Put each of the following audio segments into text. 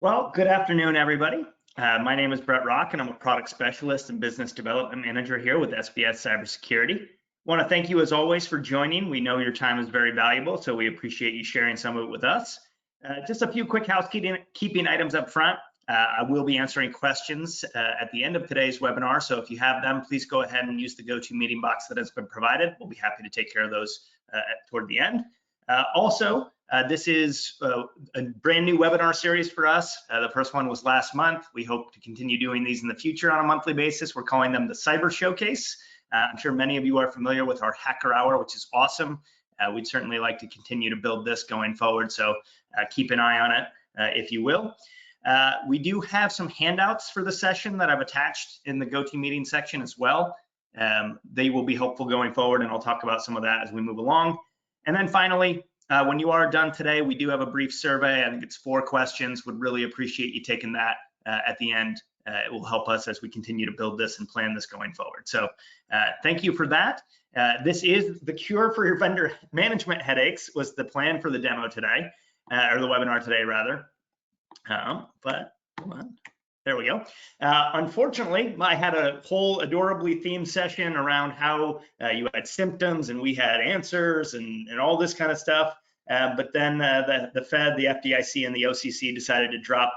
Well, good afternoon, everybody. My name is Brett Rock, and I'm a product specialist and business development manager here with SBS Cybersecurity. Want to thank you, as always, for joining. We know your time is very valuable, so we appreciate you sharing some of it with us. Just a few quick housekeeping items up front. I will be answering questions at the end of today's webinar, so if you have them, please go ahead and use the GoToMeeting box that has been provided. We'll be happy to take care of those toward the end. This is a brand new webinar series for us. The first one was last month. We hope to continue doing these in the future on a monthly basis. We're calling them the Cyber Showcase. I'm sure many of you are familiar with our Hacker Hour, which is awesome. We'd certainly like to continue to build this going forward, so keep an eye on it, if you will. We do have some handouts for the session that I've attached in the GoToMeeting section as well. They will be helpful going forward, and I'll talk about some of that as we move along. And then finally, when you are done today, we do have a brief survey. I think it's 4 questions. Would really appreciate you taking that at the end. It will help us as we continue to build this and plan this going forward. So thank you for that. This is the cure for your vendor management headaches, was the plan for the demo today, or the webinar today, rather. But hold on. There we go. Unfortunately, I had a whole adorably themed session around how you had symptoms and we had answers and all this kind of stuff. But then the Fed, the FDIC, and the OCC decided to drop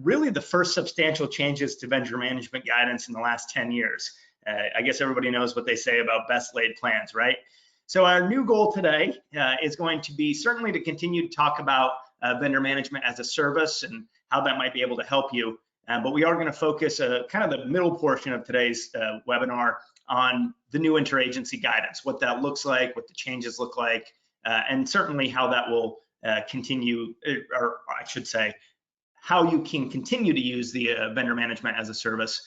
really the first substantial changes to vendor management guidance in the last 10 years. I guess everybody knows what they say about best laid plans, right? So our new goal today is going to be certainly to continue to talk about vendor management as a service and how that might be able to help you. But we are going to focus kind of the middle portion of today's webinar on the new interagency guidance, what that looks like, what the changes look like, and certainly how that will continue, or I should say, how you can continue to use the vendor management as a service,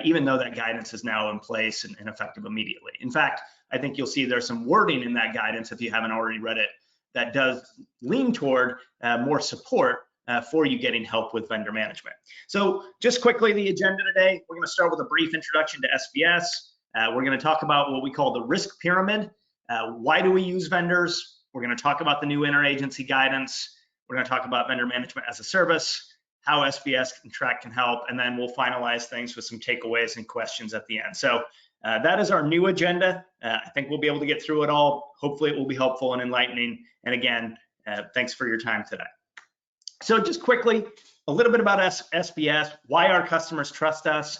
even though that guidance is now in place and effective immediately. In fact, I think you'll see there's some wording in that guidance, if you haven't already read it, that does lean toward more support for you getting help with vendor management. So just quickly, the agenda today, we're going to start with a brief introduction to SBS. We're going to talk about what we call the risk pyramid. Why do we use vendors? We're going to talk about the new interagency guidance. We're going to talk about vendor management as a service, how SBS can help, and then we'll finalize things with some takeaways and questions at the end. So that is our new agenda. I think we'll be able to get through it all. Hopefully it will be helpful and enlightening. And again, thanks for your time today. So just quickly, a little bit about SBS, why our customers trust us.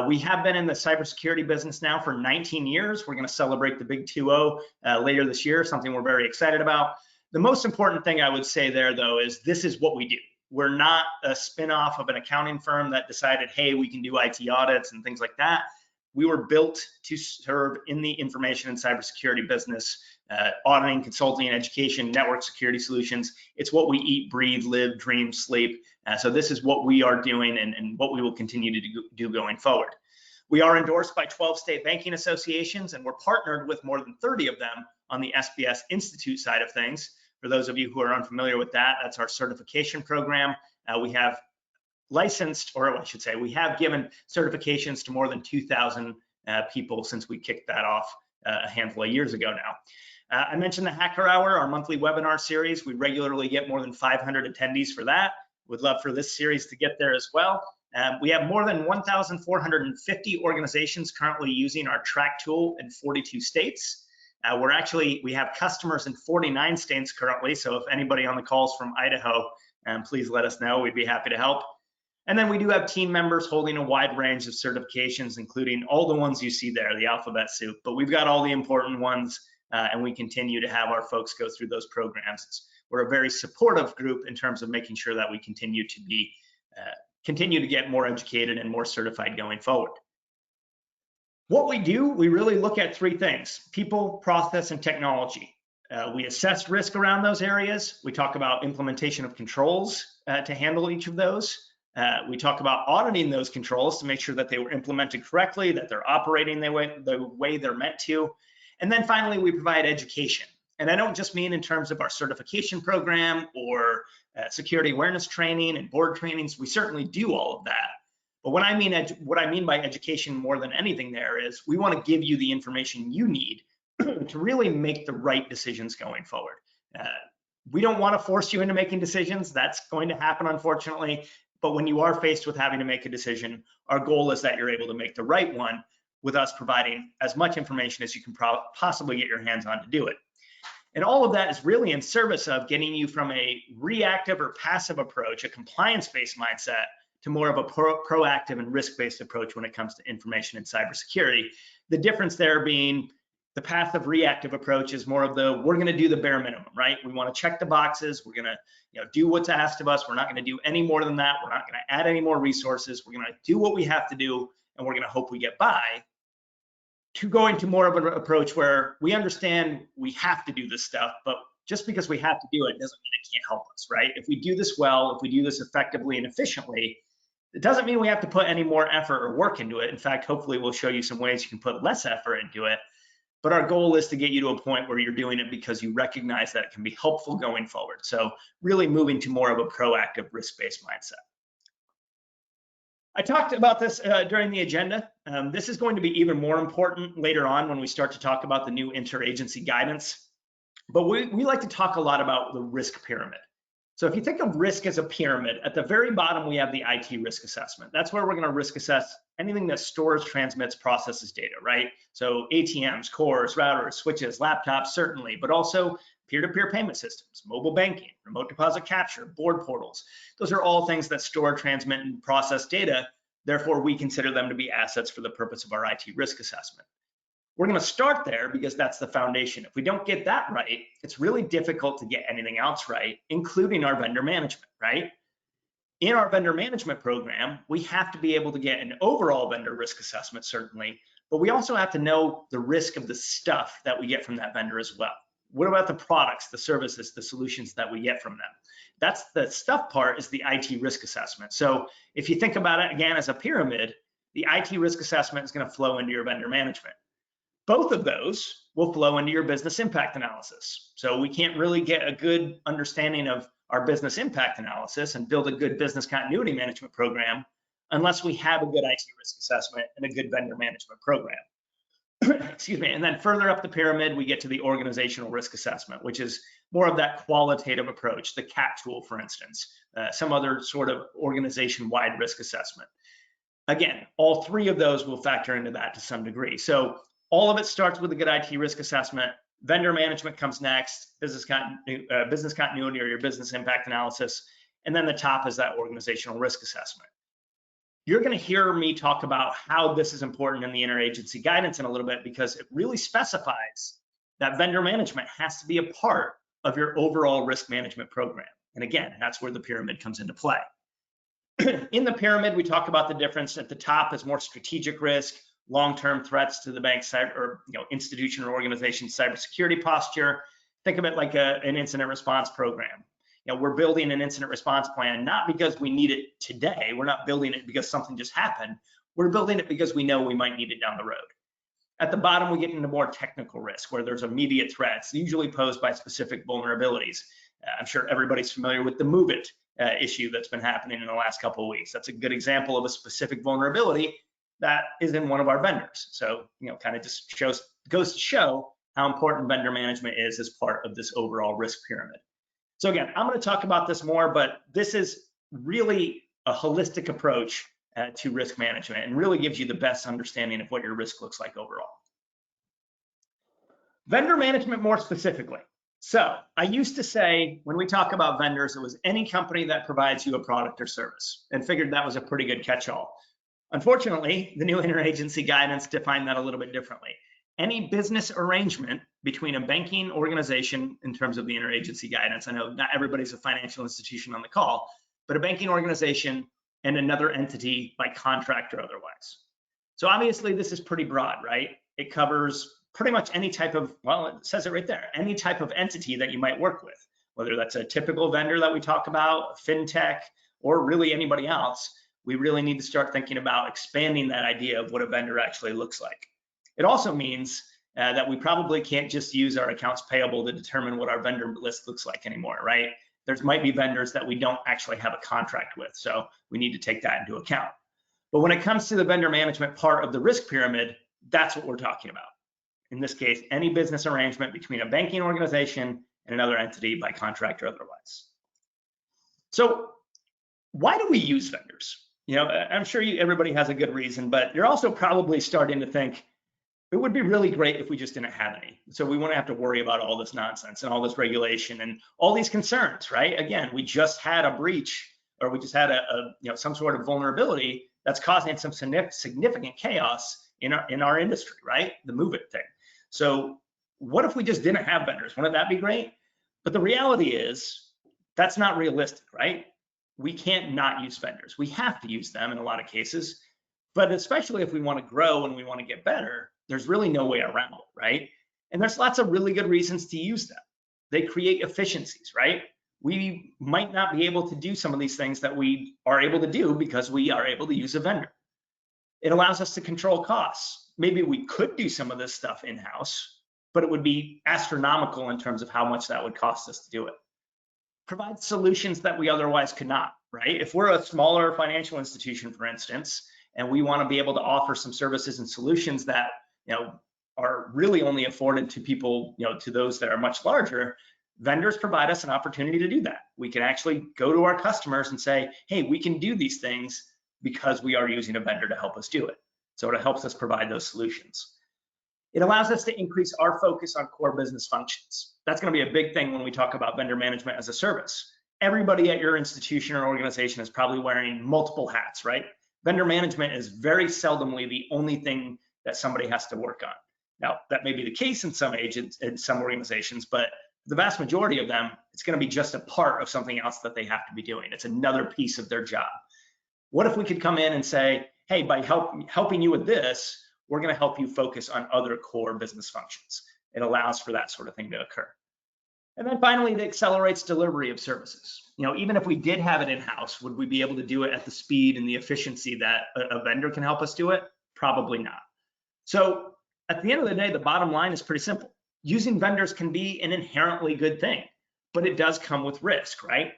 We have been in the cybersecurity business now for 19 years. We're going to celebrate the big 2-0 later this year, something we're very excited about. The most important thing I would say there, though, is this is what we do. We're not a spin-off of an accounting firm that decided, hey, we can do IT audits and things like that. We were built to serve in the information and cybersecurity business, auditing, consulting, education, network security solutions. It's what we eat, breathe, live, dream, sleep. So this is what we are doing and what we will continue to do going forward. We are endorsed by 12 state banking associations, and we're partnered with more than 30 of them on the SBS Institute side of things. For those of you who are unfamiliar with that, that's our certification program. We have licensed, or I should say, we have given certifications to more than 2,000 people since we kicked that off a handful of years ago now. I mentioned the Hacker Hour, our monthly webinar series. We regularly get more than 500 attendees for that. Would love for this series to get there as well. We have more than 1,450 organizations currently using our track tool in 42 states. We have customers in 49 states currently, so if anybody on the calls from Idaho, please let us know. We'd be happy to help. And then we do have team members holding a wide range of certifications, including all the ones you see there, the alphabet soup, but we've got all the important ones, and we continue to have our folks go through those programs. We're a very supportive group in terms of making sure that we continue to get more educated and more certified going forward. What we do, we really look at 3 things: people, process, and technology. We assess risk around those areas. We talk about implementation of controls to handle each of those. We talk about auditing those controls to make sure that they were implemented correctly, that they're operating the way they're meant to. And then finally, we provide education. And I don't just mean in terms of our certification program or security awareness training and board trainings. We certainly do all of that. But what I mean by education more than anything there is we want to give you the information you need to really make the right decisions going forward. We don't want to force you into making decisions. That's going to happen, unfortunately. But when you are faced with having to make a decision, our goal is that you're able to make the right one with us providing as much information as you can possibly get your hands on to do it. And all of that is really in service of getting you from a reactive or passive approach, a compliance-based mindset, to more of a proactive and risk-based approach when it comes to information and cybersecurity. The difference there being the passive reactive approach is more of the, we're going to do the bare minimum, right? We want to check the boxes. We're going to do what's asked of us. We're not going to do any more than that. We're not going to add any more resources. We're going to do what we have to do, and we're going to hope we get by. To going to more of an approach where we understand we have to do this stuff, but just because we have to do it doesn't mean it can't help us, right? If we do this well, if we do this effectively and efficiently, it doesn't mean we have to put any more effort or work into it. In fact, hopefully we'll show you some ways you can put less effort into it. But our goal is to get you to a point where you're doing it because you recognize that it can be helpful going forward. So really moving to more of a proactive risk-based mindset. I talked about this during the agenda. This is going to be even more important later on when we start to talk about the new interagency guidance. But we like to talk a lot about the risk pyramid. So if you think of risk as a pyramid, at the very bottom, we have the IT risk assessment. That's where we're going to risk assess anything that stores, transmits, processes data, right? So ATMs, cores, routers, switches, laptops, certainly, but also peer-to-peer payment systems, mobile banking, remote deposit capture, board portals. Those are all things that store, transmit, and process data. Therefore, we consider them to be assets for the purpose of our IT risk assessment. We're going to start there because that's the foundation. If we don't get that right, it's really difficult to get anything else right, including our vendor management, right? In our vendor management program, we have to be able to get an overall vendor risk assessment, certainly, but we also have to know the risk of the stuff that we get from that vendor as well. What about the products, the services, the solutions that we get from them? That's the stuff part, is the IT risk assessment. So if you think about it again as a pyramid, the IT risk assessment is going to flow into your vendor management. Both of those will flow into your business impact analysis. So we can't really get a good understanding of our business impact analysis and build a good business continuity management program unless we have a good IT risk assessment and a good vendor management program. Excuse me. And then further up the pyramid, we get to the organizational risk assessment, which is more of that qualitative approach, the CAT tool, for instance, some other sort of organization-wide risk assessment. Again, all three of those will factor into that to some degree. So all of it starts with a good IT risk assessment. Vendor management comes next, business continuity or your business impact analysis, and then the top is that organizational risk assessment. You're going to hear me talk about how this is important in the interagency guidance in a little bit, because it really specifies that vendor management has to be a part of your overall risk management program. And again, that's where the pyramid comes into play. In the pyramid, we talk about the difference. At the top is more strategic risk, long-term threats to the bank's cyber or institution or organization cybersecurity posture. Think of it like an incident response program. We're building an incident response plan not because we need it today. We're not building it because something just happened. We're building it because we know we might need it down the road. At the bottom, we get into more technical risk where there's immediate threats, usually posed by specific vulnerabilities. I'm sure everybody's familiar with the Move It issue that's been happening in the last couple of weeks. That's a good example of a specific vulnerability that is in one of our vendors. So, kind of just goes to show how important vendor management is as part of this overall risk pyramid. So again, I'm going to talk about this more, but this is really a holistic approach to risk management and really gives you the best understanding of what your risk looks like overall. Vendor management more specifically. So I used to say, when we talk about vendors, it was any company that provides you a product or service, and figured that was a pretty good catch-all. Unfortunately, the new interagency guidance defined that a little bit differently. Any business arrangement between a banking organization, in terms of the interagency guidance, I know not everybody's a financial institution on the call, but a banking organization and another entity by contract or otherwise. So obviously this is pretty broad, right? It covers pretty much any type of, well, it says it right there, any type of entity that you might work with, whether that's a typical vendor that we talk about, fintech, or really anybody else. We really need to start thinking about expanding that idea of what a vendor actually looks like. It also means that we probably can't just use our accounts payable to determine what our vendor list looks like anymore, right? There might be vendors that we don't actually have a contract with, so we need to take that into account. But when it comes to the vendor management part of the risk pyramid, that's what we're talking about. In this case, any business arrangement between a banking organization and another entity by contract or otherwise. So why do we use vendors? I'm sure everybody has a good reason, but you're also probably starting to think it would be really great if we just didn't have any. So we wouldn't have to worry about all this nonsense and all this regulation and all these concerns, right? Again, we just had a breach, or we just had some sort of vulnerability that's causing some significant chaos in our industry, right? The Move It thing. So what if we just didn't have vendors? Wouldn't that be great? But the reality is that's not realistic, right? We can't not use vendors. We have to use them in a lot of cases, but especially if we want to grow and we want to get better, there's really no way around it, right? And there's lots of really good reasons to use them. They create efficiencies, right? We might not be able to do some of these things that we are able to do because we are able to use a vendor. It allows us to control costs. Maybe we could do some of this stuff in-house, but it would be astronomical in terms of how much that would cost us to do it. Provide solutions that we otherwise could not, right? If we're a smaller financial institution, for instance, and we want to be able to offer some services and solutions that are really only afforded to people, to those that are much larger, vendors provide us an opportunity to do that. We can actually go to our customers and say, hey, we can do these things because we are using a vendor to help us do it. So it helps us provide those solutions. It allows us to increase our focus on core business functions. That's going to be a big thing when we talk about vendor management as a service. Everybody at your institution or organization is probably wearing multiple hats, right? Vendor management is very seldomly the only thing that somebody has to work on. Now, that may be the case in some agents, in some organizations, but the vast majority of them, it's going to be just a part of something else that they have to be doing. It's another piece of their job. What if we could come in and say, hey, by helping you with this, we're going to help you focus on other core business functions. It allows for that sort of thing to occur. And then finally, it accelerates delivery of services. Even if we did have it in-house, would we be able to do it at the speed and the efficiency that a vendor can help us do it? Probably not. So at the end of the day, the bottom line is pretty simple. Using vendors can be an inherently good thing, but it does come with risk, right?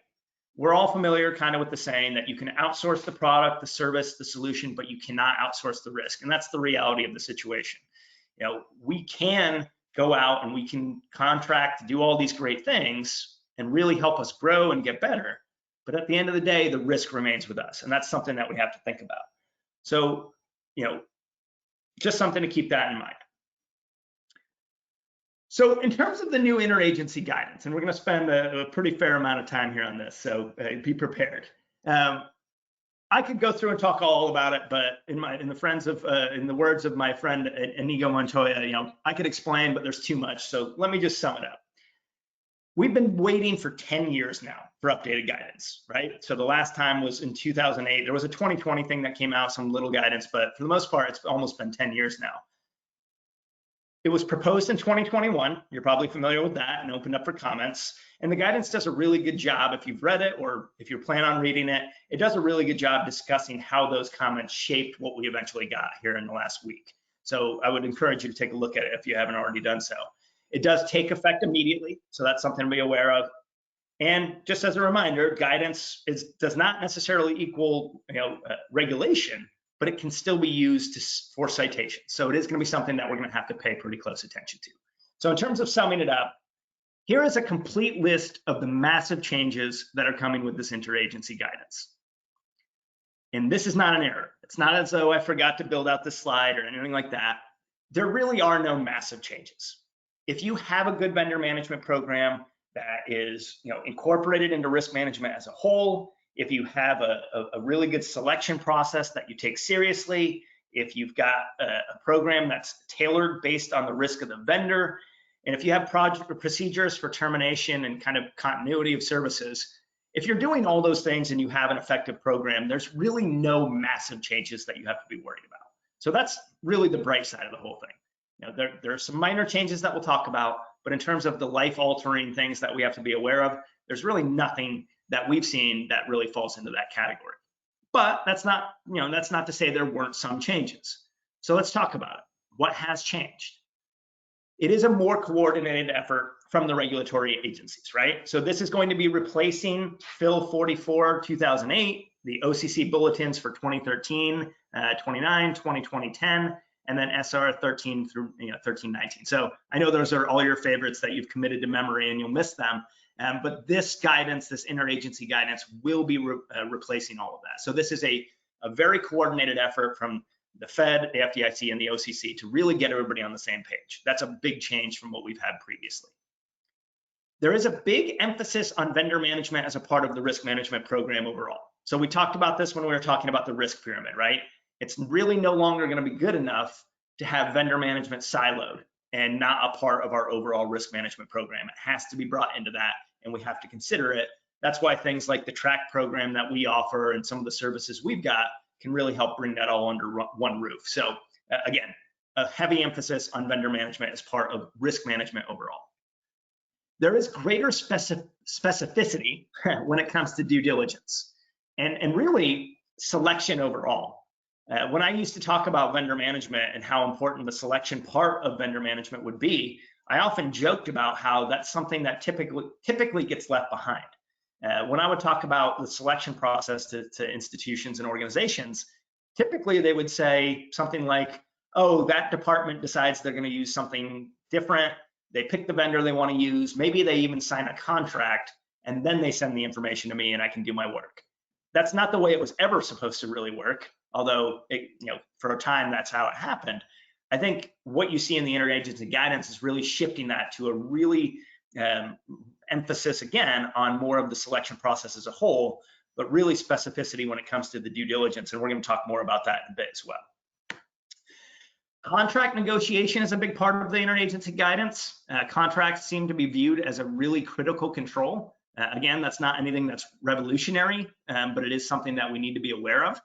We're all familiar kind of with the saying that you can outsource the product, the service, the solution, but you cannot outsource the risk. And that's the reality of the situation. We can go out and we can contract, do all these great things and really help us grow and get better. But at the end of the day, the risk remains with us. And that's something that we have to think about. So, just something to keep that in mind. So in terms of the new interagency guidance, and we're going to spend a pretty fair amount of time here on this, so be prepared. I could go through and talk all about it, but in the words of my friend Inigo Montoya, I could explain, but there's too much. So let me just sum it up. We've been waiting for 10 years now for updated guidance, right? So the last time was in 2008. There was a 2020 thing that came out, some little guidance, but for the most part, it's almost been 10 years now. It was proposed in 2021. You're probably familiar with that and opened up for comments. And the guidance does a really good job, if you've read it or if you plan on reading it, it does a really good job discussing how those comments shaped what we eventually got here in the last week. So I would encourage you to take a look at it if you haven't already done so. It does take effect immediately, so that's something to be aware of. And just as a reminder, guidance does not necessarily equal regulation, but it can still be used for citations. So it is going to be something that we're going to have to pay pretty close attention to. So in terms of summing it up, here is a complete list of the massive changes that are coming with this interagency guidance. And this is not an error. It's not as though I forgot to build out this slide or anything like that. There really are no massive changes. If you have a good vendor management program that is incorporated into risk management as a whole, if you have a really good selection process that you take seriously, if you've got a program that's tailored based on the risk of the vendor, and if you have project procedures for termination and kind of continuity of services, if you're doing all those things and you have an effective program, there's really no massive changes that you have to be worried about. So that's really the bright side of the whole thing. There are some minor changes that we'll talk about, but in terms of the life-altering things that we have to be aware of, there's really nothing that we've seen that really falls into that category. But that's not to say there weren't some changes. So let's talk about it. What has changed? It is a more coordinated effort from the regulatory agencies, right? So this is going to be replacing Phil 44 2008, the OCC bulletins for 2013, 29, 2020, 10, and then SR 13 through 1319. So I know those are all your favorites that you've committed to memory and you'll miss them. But this guidance, this interagency guidance, will be replacing all of that. So this is a very coordinated effort from the Fed, the FDIC, and the OCC to really get everybody on the same page. That's a big change from what we've had previously. There is a big emphasis on vendor management as a part of the risk management program overall. So we talked about this when we were talking about the risk pyramid, right? It's really no longer going to be good enough to have vendor management siloed and not a part of our overall risk management program. It has to be brought into that, and we have to consider it. That's why things like the track program that we offer and some of the services we've got can really help bring that all under one roof. So again, a heavy emphasis on vendor management as part of risk management overall. There is greater specificity when it comes to due diligence and really selection overall. When I used to talk about vendor management and how important the selection part of vendor management would be, I often joked about how that's something that typically gets left behind. When I would talk about the selection process to institutions and organizations, typically they would say something like, oh, that department decides they're going to use something different. They pick the vendor they want to use. Maybe they even sign a contract, and then they send the information to me and I can do my work. That's not the way it was ever supposed to really work, although for a time that's how it happened. I think what you see in the interagency guidance is really shifting that to a really emphasis again on more of the selection process as a whole, but really specificity when it comes to the due diligence, and we're going to talk more about that in a bit as well. Contract negotiation is a big part of the interagency guidance. Contracts seem to be viewed as a really critical control. Again, that's not anything that's revolutionary, but it is something that we need to be aware of.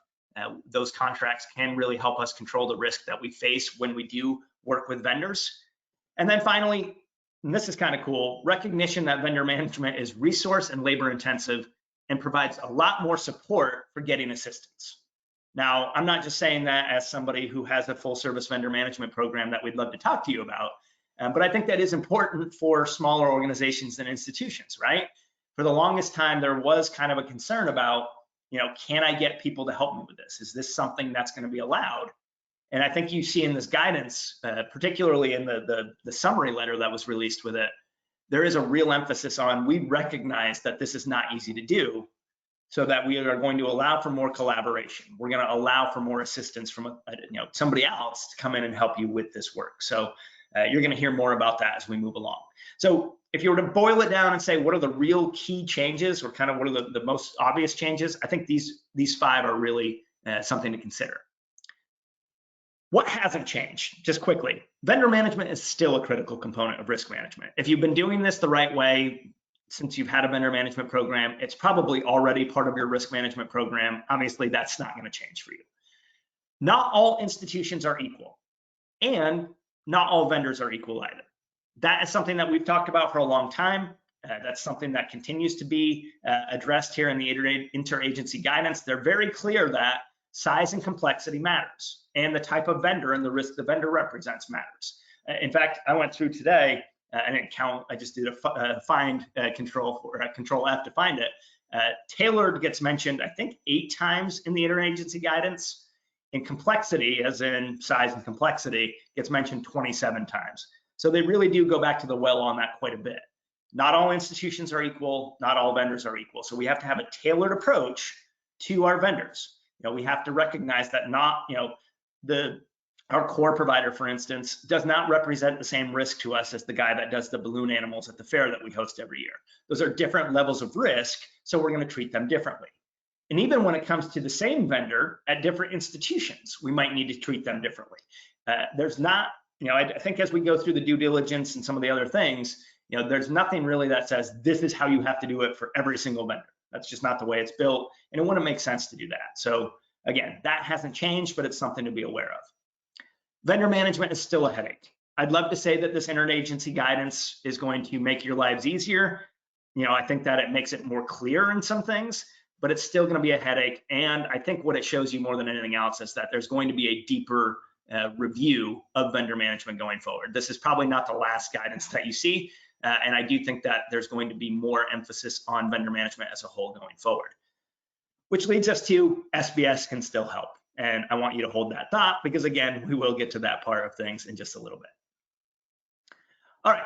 Those contracts can really help us control the risk that we face when we do work with vendors. And then finally, and this is kind of cool, recognition that vendor management is resource and labor intensive and provides a lot more support for getting assistance. Now, I'm not just saying that as somebody who has a full service vendor management program that we'd love to talk to you about, but I think that is important for smaller organizations and institutions, right? For the longest time, there was kind of a concern about, can I get people to help me with this? Is this something that's going to be allowed? And I think you see in this guidance, particularly in the summary letter that was released with it, there is a real emphasis on, we recognize that this is not easy to do, so that we are going to allow for more collaboration. We're going to allow for more assistance from somebody else to come in and help you with this work. So you're going to hear more about that as we move along. So if you were to boil it down and say, what are the real key changes, or kind of what are the most obvious changes, I think these 5 are really something to consider. What hasn't changed? Just quickly, vendor management is still a critical component of risk management. If you've been doing this the right way, since you've had a vendor management program, it's probably already part of your risk management program. Obviously, that's not going to change for you. Not all institutions are equal, and not all vendors are equal either. That is something that we've talked about for a long time. That's something that continues to be addressed here in the interagency guidance. They're very clear that size and complexity matters, and the type of vendor and the risk the vendor represents matters. In fact, I went through today, I didn't count, I just did a find control F to find it. Tailored gets mentioned, I think, 8 times in the interagency guidance, and complexity, as in size and complexity, gets mentioned 27 times. So they really do go back to the well on that quite a bit. Not all institutions are equal, not all vendors are equal. So we have to have a tailored approach to our vendors. We have to recognize that our core provider, for instance, does not represent the same risk to us as the guy that does the balloon animals at the fair that we host every year. Those are different levels of risk, so we're going to treat them differently. And even when it comes to the same vendor at different institutions, we might need to treat them differently. There's not, I think as we go through the due diligence and some of the other things, there's nothing really that says this is how you have to do it for every single vendor. That's just not the way it's built, and it wouldn't make sense to do that. So again, that hasn't changed, but it's something to be aware of. Vendor management is still a headache. I'd love to say that this interagency guidance is going to make your lives easier. I think that it makes it more clear in some things, but it's still going to be a headache. And I think what it shows you more than anything else is that there's going to be a deeper review of vendor management going forward. This is probably not the last guidance that you see. And I do think that there's going to be more emphasis on vendor management as a whole going forward. Which leads us to SBS can still help. And I want you to hold that thought because, again, we will get to that part of things in just a little bit. All right.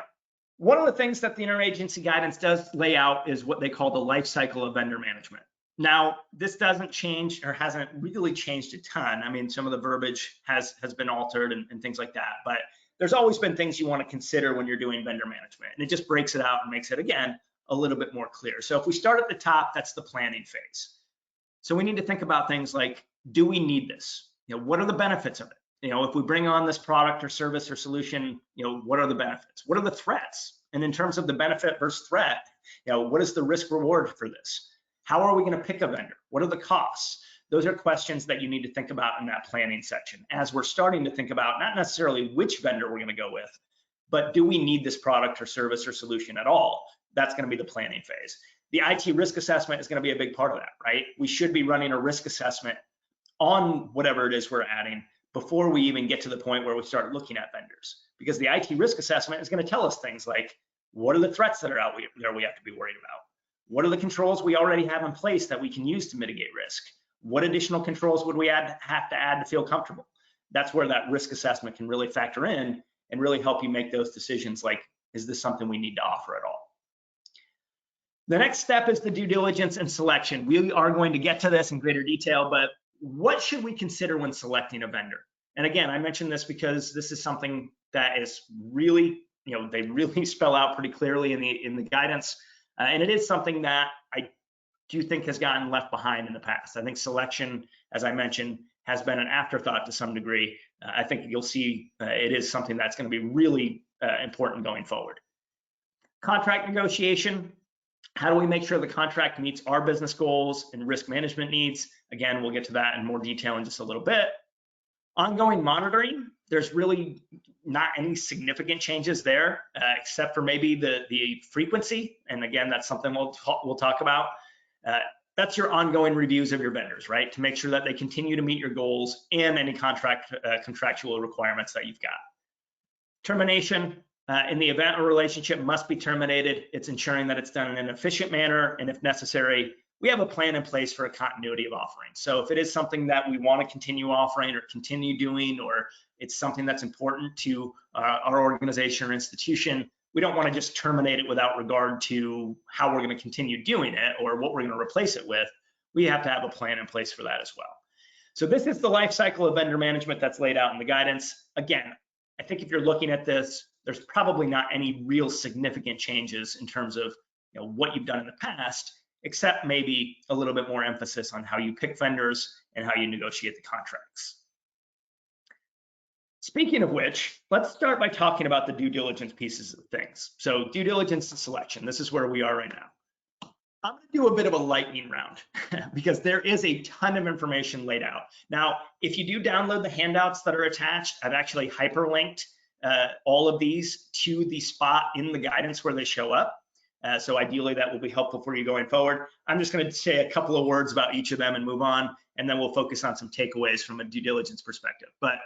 One of the things that the interagency guidance does lay out is what they call the life cycle of vendor management. Now, this doesn't change or hasn't really changed a ton. I mean, some of the verbiage has been altered and things like that, but there's always been things you want to consider when you're doing vendor management, and it just breaks it out and makes it, again, a little bit more clear. So if we start at the top, that's the planning phase. So we need to think about things like, do we need this? What are the benefits of it? If we bring on this product or service or solution, what are the benefits? What are the threats? And in terms of the benefit versus threat, what is the risk reward for this? How are we going to pick a vendor? What are the costs? Those are questions that you need to think about in that planning section as we're starting to think about not necessarily which vendor we're going to go with, but do we need this product or service or solution at all? That's going to be the planning phase. The IT risk assessment is going to be a big part of that, right? We should be running a risk assessment on whatever it is we're adding before we even get to the point where we start looking at vendors, because the IT risk assessment is going to tell us things like, what are the threats that are out there we have to be worried about? What are the controls we already have in place that we can use to mitigate risk? What additional controls would we have to add to feel comfortable? That's where that risk assessment can really factor in and really help you make those decisions like, is this something we need to offer at all? The next step is the due diligence and selection. We are going to get to this in greater detail, but what should we consider when selecting a vendor? And again, I mentioned this because this is something that is really, they really spell out pretty clearly in the guidance. And it is something that I do think has gotten left behind in the past. I think selection, as I mentioned, has been an afterthought to some degree. I think you'll see it is something that's going to be really important going forward. Contract negotiation. How do we make sure the contract meets our business goals and risk management needs? Again, we'll get to that in more detail in just a little bit. Ongoing monitoring, there's really not any significant changes there, except for maybe the frequency. And again, that's something we'll talk about. That's your ongoing reviews of your vendors, right? To make sure that they continue to meet your goals and any contractual requirements that you've got. Termination. In the event a relationship must be terminated, it's ensuring that it's done in an efficient manner, and if necessary, we have a plan in place for a continuity of offering. So if it is something that we want to continue offering or continue doing, or it's something that's important to our organization or institution, we don't want to just terminate it without regard to how we're going to continue doing it or what we're going to replace it with. We have to have a plan in place for that as well. So this is the life cycle of vendor management that's laid out in the guidance. Again, I think if you're looking at this, there's probably not any real significant changes in terms of what you've done in the past, except maybe a little bit more emphasis on how you pick vendors and how you negotiate the contracts. Speaking of which, let's start by talking about the due diligence pieces of things. So due diligence and selection, this is where we are right now. I'm going to do a bit of a lightning round because there is a ton of information laid out. Now, if you do download the handouts that are attached, I've actually hyperlinked all of these to the spot in the guidance where they show up. So ideally that will be helpful for you going forward. I'm just going to say a couple of words about each of them and move on, and then we'll focus on some takeaways from a due diligence perspective. But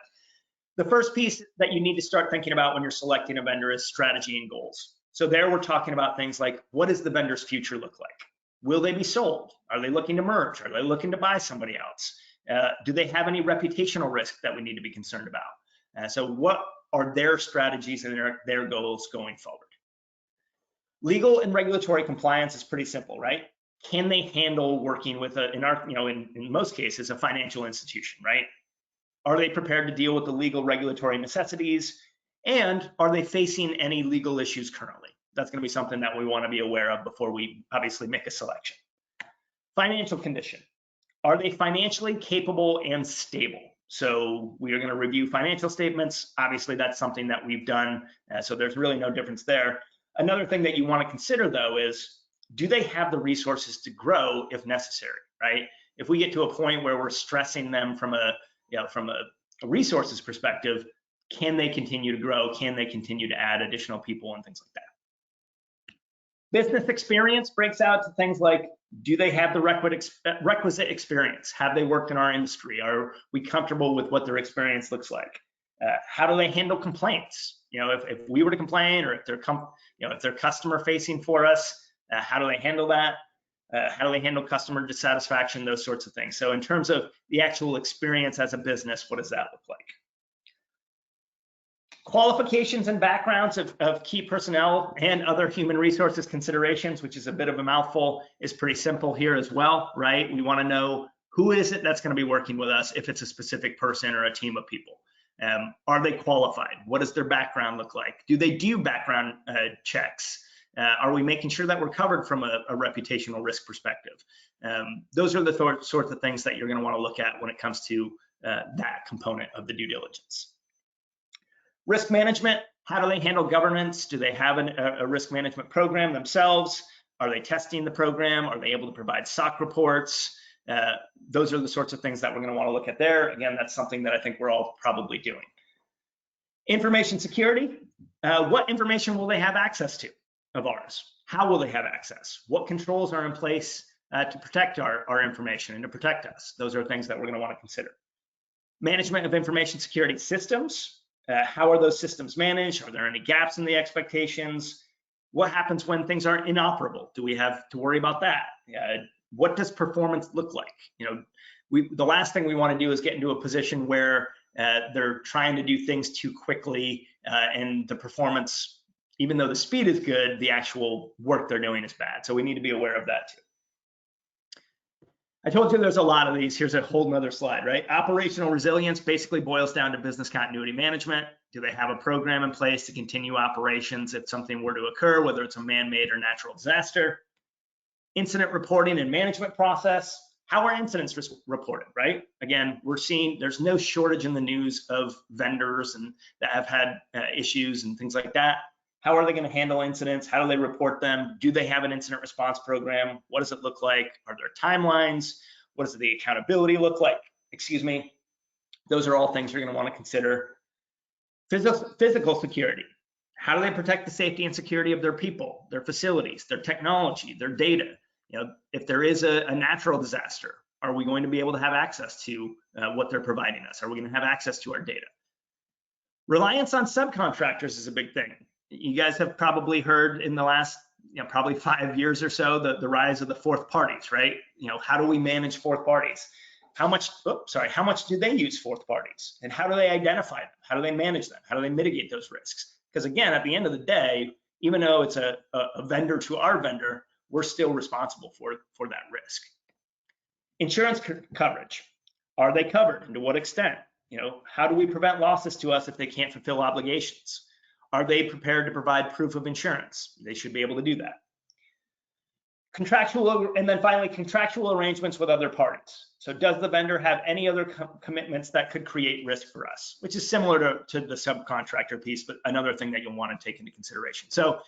the first piece that you need to start thinking about when you're selecting a vendor is strategy and goals. So there we're talking about things like, what does the vendor's future look like? Will they be sold? Are they looking to merge? Are they looking to buy somebody else? Do they have any reputational risk that we need to be concerned about? So what are their strategies and their goals going forward? Legal and regulatory compliance is pretty simple, right? Can they handle working with in most cases, a financial institution, right? Are they prepared to deal with the legal regulatory necessities? And are they facing any legal issues currently? That's going to be something that we want to be aware of before we obviously make a selection. Financial condition. Are they financially capable and stable? So we are going to review financial statements. Obviously, that's something that we've done. So there's really no difference there. Another thing that you want to consider, though, is do they have the resources to grow if necessary, right? If we get to a point where we're stressing them from a resources perspective, can they continue to grow? Can they continue to add additional people and things like that? Business experience breaks out to things like, do they have the requisite experience? Have they worked in our industry? Are we comfortable with what their experience looks like? How do they handle complaints? If we were to complain, or if they're customer facing for us, how do they handle that? How do they handle customer dissatisfaction, those sorts of things. So in terms of the actual experience as a business, what does that look like? Qualifications and backgrounds of key personnel and other human resources considerations, which is a bit of a mouthful, is pretty simple here as well, right? We want to know who is it that's going to be working with us if it's a specific person or a team of people. Are they qualified? What does their background look like? Do they do background checks? Are we making sure that we're covered from a reputational risk perspective? Those are the sorts of things that you're going to want to look at when it comes to that component of the due diligence. Risk management, how do they handle governance? Do they have a risk management program themselves? Are they testing the program? Are they able to provide SOC reports? Those are the sorts of things that we're going to want to look at there. Again, that's something that I think we're all probably doing. Information security, what information will they have access to of ours? How will they have access? What controls are in place to protect our information and to protect us? Those are things that we're going to want to consider. Management of information security systems. How are those systems managed? Are there any gaps in the expectations? What happens when things aren't inoperable? Do we have to worry about that? What does performance look like? The last thing we want to do is get into a position where they're trying to do things too quickly and the performance, even though the speed is good, the actual work they're doing is bad. So we need to be aware of that too. I told you there's a lot of these. Here's a whole nother slide, right? Operational resilience basically boils down to business continuity management. Do they have a program in place to continue operations if something were to occur, whether it's a man-made or natural disaster? Incident reporting and management process. How are incidents reported, right? Again, we're seeing there's no shortage in the news of vendors and that have had issues and things like that. How are they going to handle incidents? How do they report them? Do they have an incident response program? What does it look like? Are there timelines? What does the accountability look like? Excuse me. Those are all things you're going to want to consider. Physical security. How do they protect the safety and security of their people, their facilities, their technology, their data? If there is a natural disaster, are we going to be able to have access to what they're providing us? Are we going to have access to our data? Reliance on subcontractors is a big thing. You guys have probably heard in the last, probably 5 years or so, the rise of the fourth parties, right? How do we manage fourth parties? How much do they use fourth parties? And how do they identify them? How do they manage them? How do they mitigate those risks? Because again, at the end of the day, even though it's a vendor to our vendor, we're still responsible for that risk. Insurance coverage. Are they covered and to what extent? How do we prevent losses to us if they can't fulfill obligations? Are they prepared to provide proof of insurance? They should be able to do that. And then finally, contractual arrangements with other parties. So does the vendor have any other commitments that could create risk for us, which is similar to the subcontractor piece, but another thing that you'll want to take into consideration. So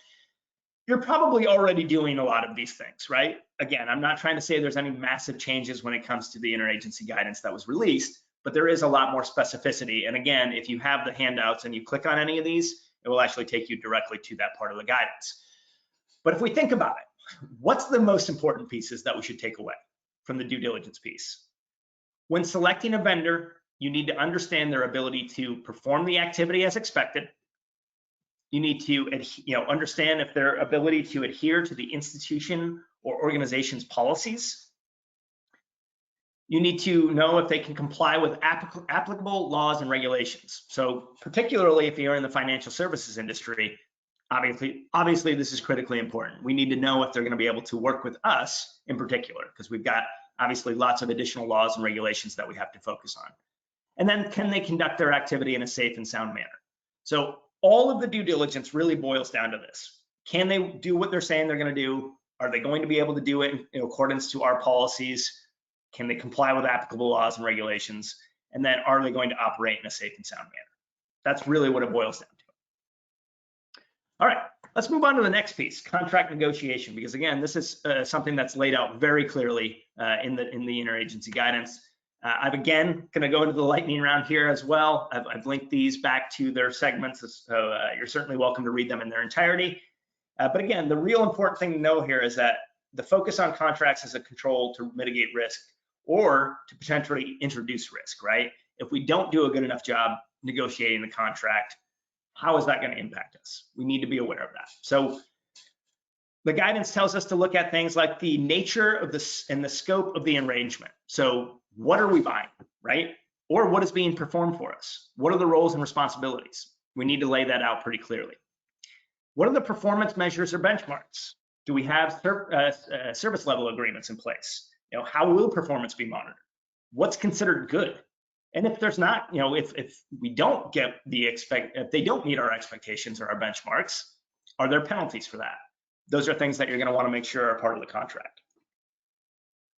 you're probably already doing a lot of these things, right? Again, I'm not trying to say there's any massive changes when it comes to the interagency guidance that was released, but there is a lot more specificity. And again, if you have the handouts and you click on any of these, it will actually take you directly to that part of the guidance. But if we think about it, what's the most important pieces that we should take away from the due diligence piece? When selecting a vendor, you need to understand their ability to perform the activity as expected. You need to understand if their ability to adhere to the institution or organization's policies. You need to know if they can comply with applicable laws and regulations. So particularly if you're in the financial services industry, obviously this is critically important. We need to know if they're going to be able to work with us in particular, because we've got obviously lots of additional laws and regulations that we have to focus on. And then can they conduct their activity in a safe and sound manner? So all of the due diligence really boils down to this. Can they do what they're saying they're going to do? Are they going to be able to do it in accordance to our policies? Can they comply with applicable laws and regulations? And then are they going to operate in a safe and sound manner? That's really what it boils down to. All right, let's move on to the next piece, contract negotiation, because again, this is something that's laid out very clearly in the interagency guidance. I'm again going to go into the lightning round here as well. I've linked these back to their segments, so you're certainly welcome to read them in their entirety. But again, the real important thing to know here is that the focus on contracts is a control to mitigate risk or to potentially introduce risk, right? If we don't do a good enough job negotiating the contract, how is that going to impact us? We need to be aware of that. So The guidance tells us to look at things like the nature of this and the scope of the arrangement. So what are we buying, right? Or what is being performed for us? What are the roles and responsibilities? We need to lay that out pretty clearly. What are the performance measures or benchmarks? Do we have service level agreements in place? How will performance be monitored? What's considered good? And if there's not, if we don't get if they don't meet our expectations or our benchmarks, are there penalties for that? Those are things that you're going to want to make sure are part of the contract.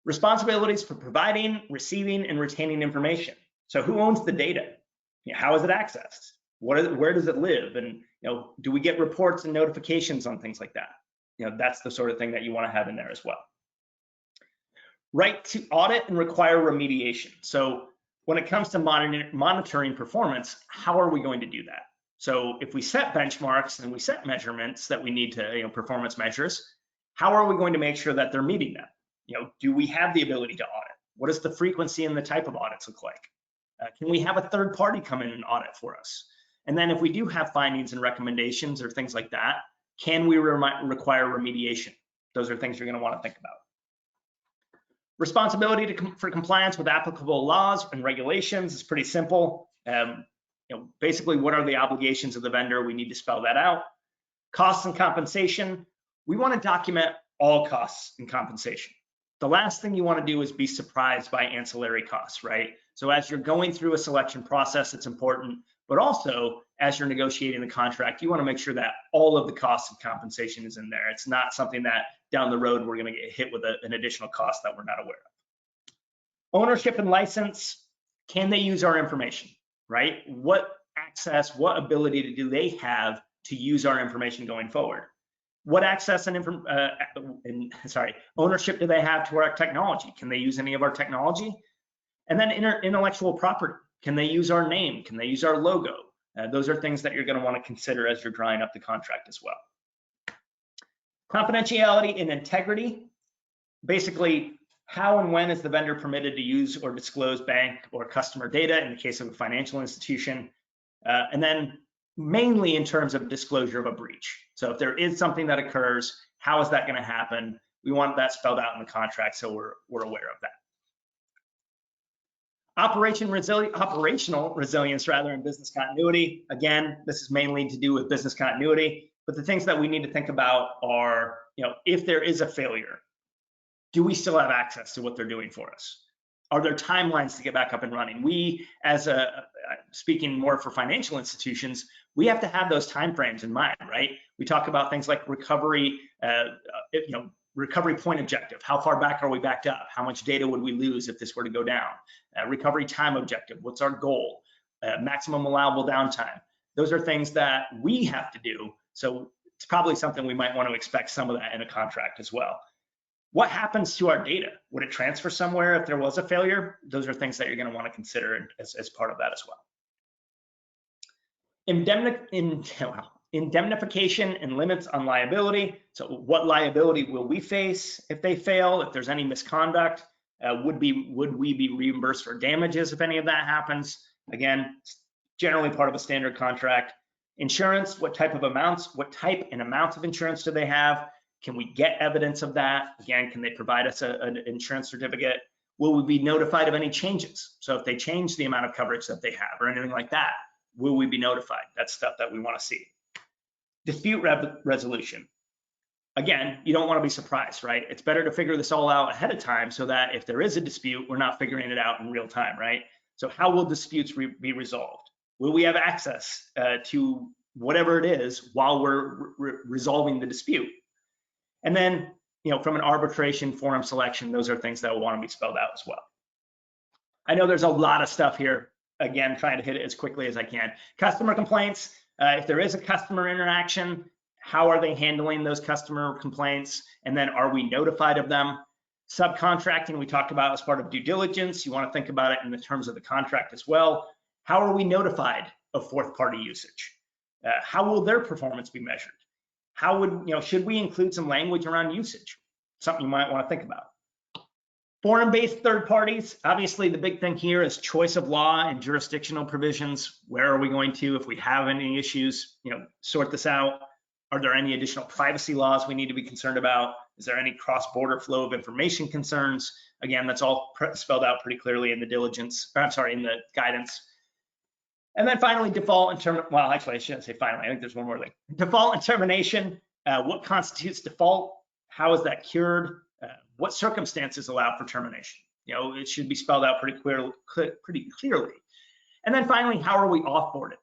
Responsibilities for providing, receiving, and retaining information. So who owns the data? How is it accessed? Where does it live? And do we get reports and notifications on things like that? That's the sort of thing that you want to have in there as well. Right to audit and require remediation. So when it comes to monitoring performance, how are we going to do that? So if we set benchmarks and we set measurements that we need to, performance measures, how are we going to make sure that they're meeting them? Do we have the ability to audit? What does the frequency and the type of audits look like? Can we have a third party come in and audit for us? And then if we do have findings and recommendations or things like that, can we require remediation? Those are things you're going to want to think about. Responsibility for compliance with applicable laws and regulations is pretty simple. Basically, what are the obligations of the vendor? We need to spell that out. Costs and compensation. We want to document all costs and compensation. The last thing you want to do is be surprised by ancillary costs, right? So as you're going through a selection process, it's important, but also as you're negotiating the contract, you want to make sure that all of the costs of compensation is in there. It's not something that down the road we're going to get hit with an additional cost that we're not aware of. Ownership and license. Can they use our information, right? What access, what ability do they have to use our information going forward? What access and ownership do they have to our technology? Can they use any of our technology? And then intellectual property. Can they use our name? Can they use our logo? Those are things that you're going to want to consider as you're drawing up the contract as well. Confidentiality and integrity. Basically, how and when is the vendor permitted to use or disclose bank or customer data in the case of a financial institution? And then mainly in terms of disclosure of a breach. So if there is something that occurs, how is that going to happen? We want that spelled out in the contract so we're aware of that. Operational resilience rather than business continuity. Again, this is mainly to do with business continuity, but the things that we need to think about are, if there is a failure, do we still have access to what they're doing for us? Are there timelines to get back up and running? We, speaking more for financial institutions, we have to have those timeframes in mind, right? We talk about things like recovery, recovery point objective. How far back are we backed up? How much data would we lose if this were to go down? Recovery time objective. What's our goal? Maximum allowable downtime. Those are things that we have to do. So it's probably something we might want to expect some of that in a contract as well. What happens to our data? Would it transfer somewhere if there was a failure? Those are things that you're going to want to consider as part of that as well. Indemnification and limits on liability. So what liability will we face if they fail? If there's any misconduct, would we be reimbursed for damages if any of that happens? Again, generally part of a standard contract. Insurance, what type and amounts of insurance do they have? Can we get evidence of that? Again, can they provide us an insurance certificate? Will we be notified of any changes? So if they change the amount of coverage that they have or anything like that, will we be notified? That's stuff that we want to see. Dispute resolution. Again, you don't want to be surprised, right? It's better to figure this all out ahead of time so that if there is a dispute, we're not figuring it out in real time, right? So how will disputes be resolved? Will we have access to whatever it is while we're resolving the dispute? And then, from an arbitration forum selection, those are things that will want to be spelled out as well. I know there's a lot of stuff here. Again, trying to hit it as quickly as I can. Customer complaints. If there is a customer interaction, how are they handling those customer complaints? And then are we notified of them? Subcontracting, we talked about as part of due diligence. You want to think about it in the terms of the contract as well. How are we notified of fourth party usage? How will their performance be measured? How should we include some language around usage? Something you might want to think about. Foreign-based third parties, obviously the big thing here is choice of law and jurisdictional provisions. Where are we going to, if we have any issues, sort this out? Are there any additional privacy laws we need to be concerned about? Is there any cross-border flow of information concerns? Again, that's all spelled out pretty clearly in the diligence, or I'm sorry, in the guidance. And then finally, default and termination. Well, actually, I shouldn't say finally. I think there's one more thing. Default and termination. What constitutes default? How is that cured? What circumstances allow for termination? It should be spelled out pretty clearly. And then finally, how are we offboarded?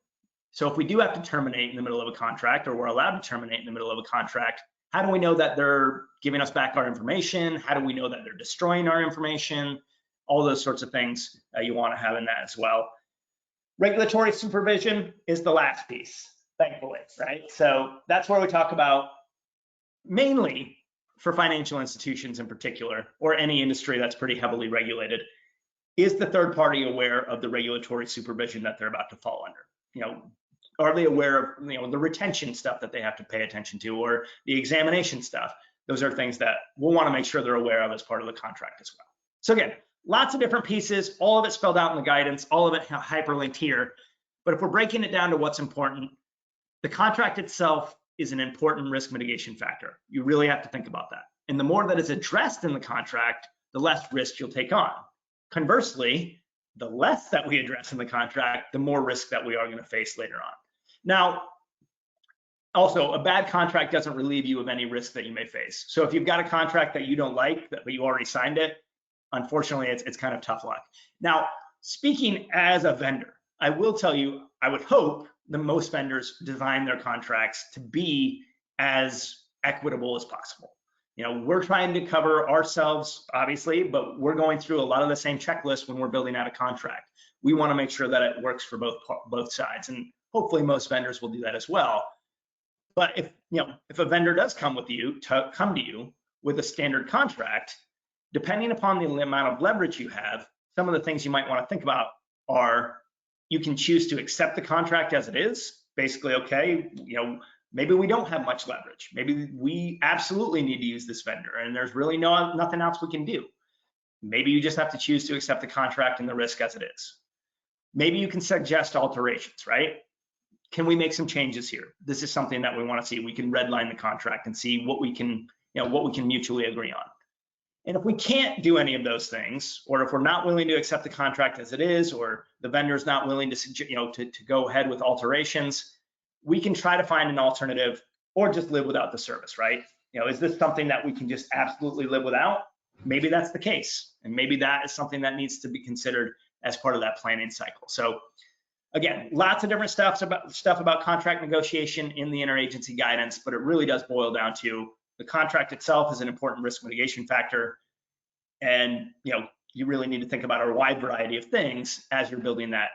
So if we do have to terminate in the middle of a contract, or we're allowed to terminate in the middle of a contract, how do we know that they're giving us back our information? How do we know that they're destroying our information? All those sorts of things you want to have in that as well. Regulatory supervision is the last piece, thankfully, right? So that's where we talk about, mainly for financial institutions in particular, or any industry that's pretty heavily regulated, is the third party aware of the regulatory supervision that they're about to fall under? Are they aware of the retention stuff that they have to pay attention to, or the examination stuff? Those are things that we'll want to make sure they're aware of as part of the contract as well. So again, lots of different pieces, all of it spelled out in the guidance, all of it hyperlinked here. But if we're breaking it down to what's important, the contract itself is an important risk mitigation factor. You really have to think about that. And the more that is addressed in the contract, the less risk you'll take on. Conversely, the less that we address in the contract, the more risk that we are going to face later on. Now, also, a bad contract doesn't relieve you of any risk that you may face. So if you've got a contract that you don't like, but you already signed it, unfortunately, it's kind of tough luck. Now, speaking as a vendor, I will tell you, I would hope that most vendors design their contracts to be as equitable as possible. We're trying to cover ourselves, obviously, but we're going through a lot of the same checklists when we're building out a contract. We want to make sure that it works for both sides, and hopefully most vendors will do that as well. But if a vendor does come to you with a standard contract, depending upon the amount of leverage you have, some of the things you might want to think about are, you can choose to accept the contract as it is. Basically, okay, maybe we don't have much leverage. Maybe we absolutely need to use this vendor and there's really nothing else we can do. Maybe you just have to choose to accept the contract and the risk as it is. Maybe you can suggest alterations, right? Can we make some changes here? This is something that we want to see. We can redline the contract and see what we can mutually agree on. And if we can't do any of those things, or if we're not willing to accept the contract as it is, or the vendor's not willing to go ahead with alterations, we can try to find an alternative or just live without the service, right? Is this something that we can just absolutely live without? Maybe that's the case. And maybe that is something that needs to be considered as part of that planning cycle. So again, lots of different stuff about contract negotiation in the interagency guidance, but it really does boil down to the contract itself is an important risk mitigation factor. And you really need to think about a wide variety of things as you're building that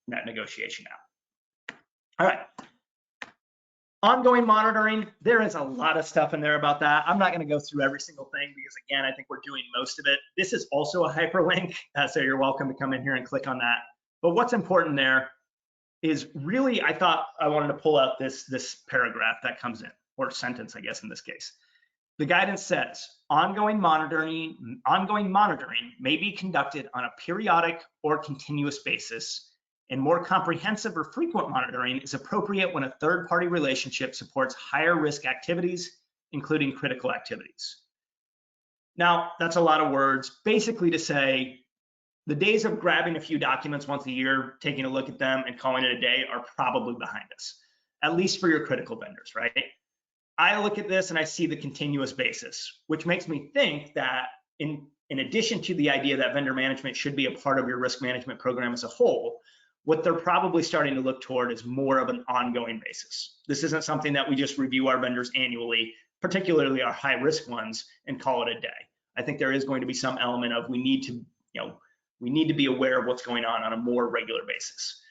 negotiation out. All right. Ongoing monitoring, there is a lot of stuff in there about that. I'm not going to go through every single thing because, again, I think we're doing most of it. This is also a hyperlink, so you're welcome to come in here and click on that. But what's important there is really, I thought I wanted to pull out this paragraph that comes in, or sentence, I guess, in this case. The guidance says, ongoing monitoring may be conducted on a periodic or continuous basis, and more comprehensive or frequent monitoring is appropriate when a third-party relationship supports higher risk activities, including critical activities. Now, that's a lot of words, basically to say the days of grabbing a few documents once a year, taking a look at them and calling it a day are probably behind us, at least for your critical vendors, right? I look at this and I see the continuous basis, which makes me think that in addition to the idea that vendor management should be a part of your risk management program as a whole, what they're probably starting to look toward is more of an ongoing basis. This isn't something that we just review our vendors annually, particularly our high risk ones, and call it a day. I think there is going to be some element of we need to be aware of what's going on a more regular basis.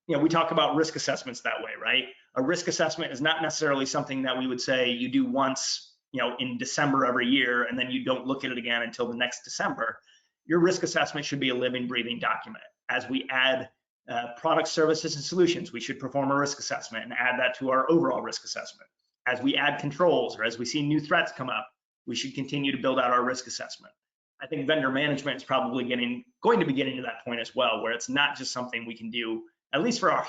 We talk about risk assessments that way, right? A risk assessment is not necessarily something that we would say you do once, in December every year, and then you don't look at it again until the next December. Your risk assessment should be a living, breathing document. As we add products, services, and solutions, we should perform a risk assessment and add that to our overall risk assessment. As we add controls or as we see new threats come up, we should continue to build out our risk assessment. I think vendor management is probably going to be getting to that point as well, where it's not just something we can do, at least for our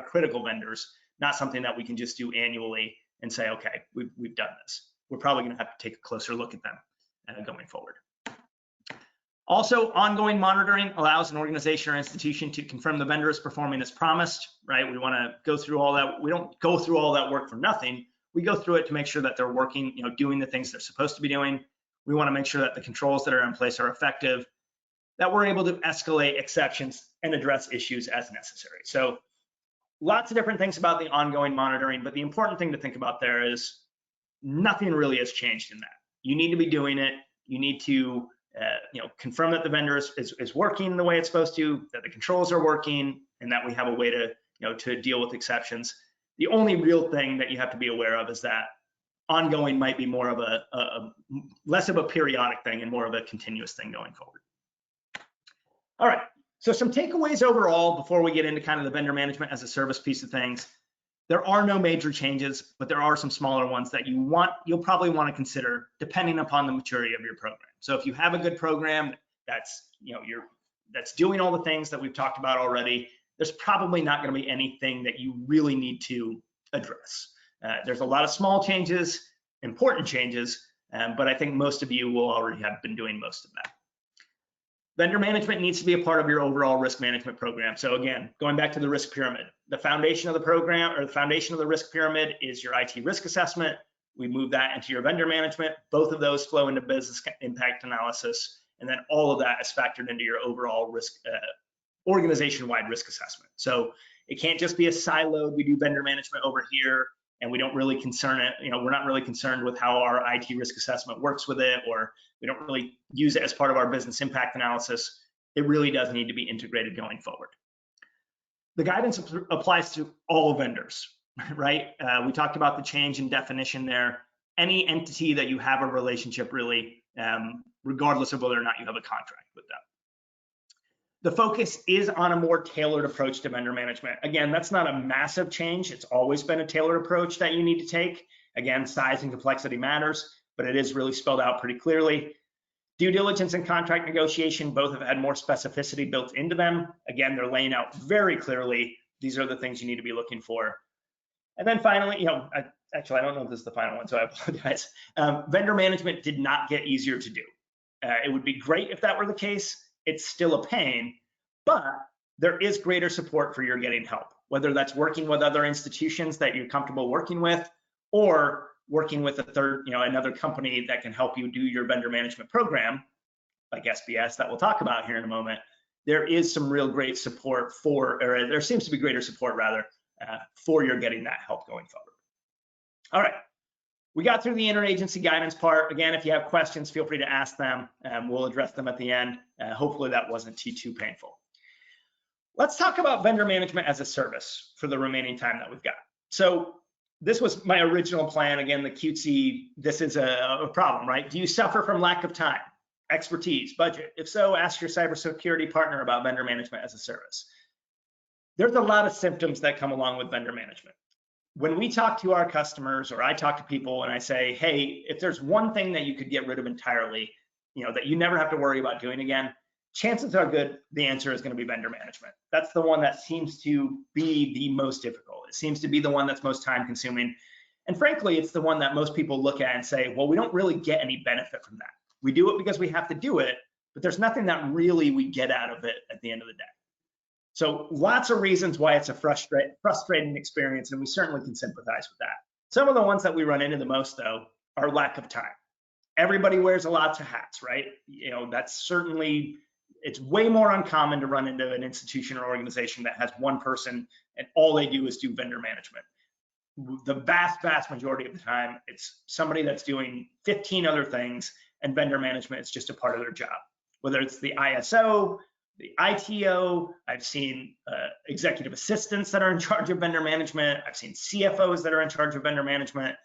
critical vendors, not something that we can just do annually and say, okay, we've done this. We're probably going to have to take a closer look at them going forward. Also, ongoing monitoring allows an organization or institution to confirm the vendor is performing as promised, right? We want to go through all that. We don't go through all that work for nothing. We go through it to make sure that they're working, doing the things they're supposed to be doing. We want to make sure that the controls that are in place are effective, that we're able to escalate exceptions and address issues as necessary. So lots of different things about the ongoing monitoring, but the important thing to think about there is nothing really has changed in that. You need to be doing it. You need to confirm that the vendor is working the way it's supposed to, that the controls are working, and that we have a way to deal with exceptions. The only real thing that you have to be aware of is that ongoing might be more of a less of a periodic thing and more of a continuous thing going forward. All right, so some takeaways overall before we get into kind of the vendor management as a service piece of things. There are no major changes, but there are some smaller ones that you'll probably want to consider depending upon the maturity of your program. So if you have a good program that's that's doing all the things that we've talked about already, there's probably not going to be anything that you really need to address. There's a lot of small changes, important changes, but I think most of you will already have been doing most of that. Vendor management needs to be a part of your overall risk management program. So again, going back to the risk pyramid, the foundation of the program or the foundation of the risk pyramid is your IT risk assessment. We move that into your vendor management. Both of those flow into business impact analysis. And then all of that is factored into your overall risk, organization-wide risk assessment. So it can't just be a siloed, we do vendor management over here and we don't really we're not really concerned with how our IT risk assessment works with it, or we don't really use it as part of our business impact analysis. It really does need to be integrated going forward. The guidance applies to all vendors, right? We talked about the change in definition there. Any entity that you have a relationship really, regardless of whether or not you have a contract with them. The focus is on a more tailored approach to vendor management. Again, that's not a massive change. It's always been a tailored approach that you need to take. Again, size and complexity matters, but it is really spelled out pretty clearly. Due diligence and contract negotiation both have had more specificity built into them. Again, they're laying out very clearly, these are the things you need to be looking for. And then finally, actually, I don't know if this is the final one, so I apologize. Vendor management did not get easier to do. It would be great if that were the case. It's still a pain, but there is greater support for your getting help, whether that's working with other institutions that you're comfortable working with, or working with another company that can help you do your vendor management program, like SBS that we'll talk about here in a moment. There is some real great support or there seems to be greater support rather, for your getting that help going forward. All right. We got through the interagency guidance part. Again, if you have questions, feel free to ask them. We'll address them at the end. Hopefully that wasn't too painful. Let's talk about vendor management as a service for the remaining time that we've got. So this was my original plan. Again, the cutesy, this is a problem, right? Do you suffer from lack of time, expertise, budget? If so, ask your cybersecurity partner about vendor management as a service. There's a lot of symptoms that come along with vendor management. When we talk to our customers, or I talk to people and I say, hey, if there's one thing that you could get rid of entirely, that you never have to worry about doing again, chances are good the answer is going to be vendor management. That's the one that seems to be the most difficult. It seems to be the one that's most time consuming. And frankly, it's the one that most people look at and say, well, we don't really get any benefit from that. We do it because we have to do it, but there's nothing that really we get out of it at the end of the day. So lots of reasons why it's a frustrating experience, and we certainly can sympathize with that. Some of the ones that we run into the most, though, are lack of time. Everybody wears lots of hats, right? That's certainly, it's way more uncommon to run into an institution or organization that has one person and all they do is do vendor management. The vast majority of the time, it's somebody that's doing 15 other things, and vendor management is just a part of their job. Whether it's the ISO, the ITO, I've seen executive assistants that are in charge of vendor management. I've seen CFOs that are in charge of vendor management.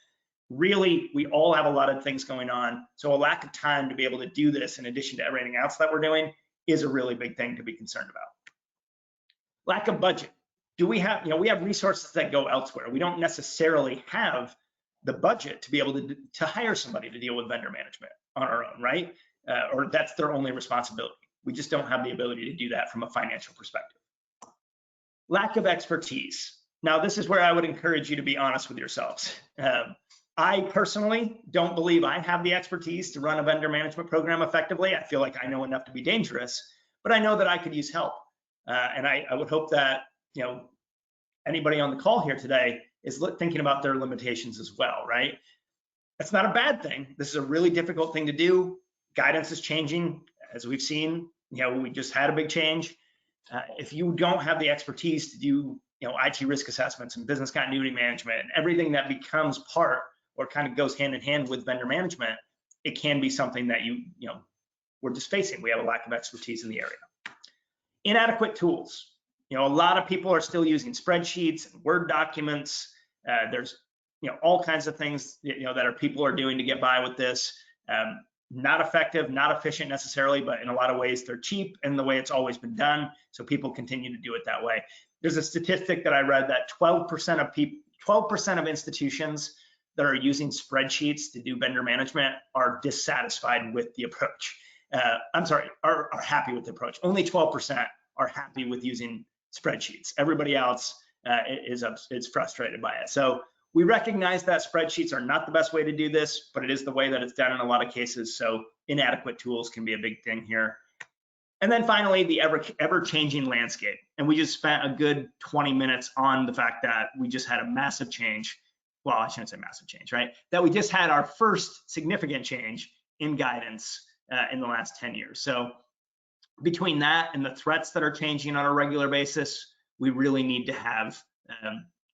Really, we all have a lot of things going on. So a lack of time to be able to do this in addition to everything else that we're doing is a really big thing to be concerned about. Lack of budget. Do we have, we have resources that go elsewhere. We don't necessarily have the budget to be able to hire somebody to deal with vendor management on our own, right? Or that's their only responsibility. We just don't have the ability to do that from a financial perspective. Lack of expertise. Now, this is where I would encourage you to be honest with yourselves. I personally don't believe I have the expertise to run a vendor management program effectively. I feel like I know enough to be dangerous, but I know that I could use help. And I would hope that, anybody on the call here today is thinking about their limitations as well, right? That's not a bad thing. This is a really difficult thing to do. Guidance is changing, as we've seen. We just had a big change. If you don't have the expertise to do, IT risk assessments and business continuity management and everything that becomes part or kind of goes hand in hand with vendor management, it can be something that we're just facing. We have a lack of expertise in the area. Inadequate tools. A lot of people are still using spreadsheets and Word documents. There's all kinds of things people are doing to get by with this. Not effective, not efficient necessarily, but in a lot of ways they're cheap and the way it's always been done. So people continue to do it that way. There's a statistic that I read that 12% of institutions that are using spreadsheets to do vendor management are dissatisfied with the approach. Are happy with the approach. Only 12% are happy with using spreadsheets. Everybody else is frustrated by it. So we recognize that spreadsheets are not the best way to do this, but it is the way that it's done in a lot of cases. So inadequate tools can be a big thing here. And then finally, the ever-changing landscape. And we just spent a good 20 minutes on the fact that we just had a massive change. Well, I shouldn't say massive change, right? That we just had our first significant change in guidance in the last 10 years. So between that and the threats that are changing on a regular basis, we really need to have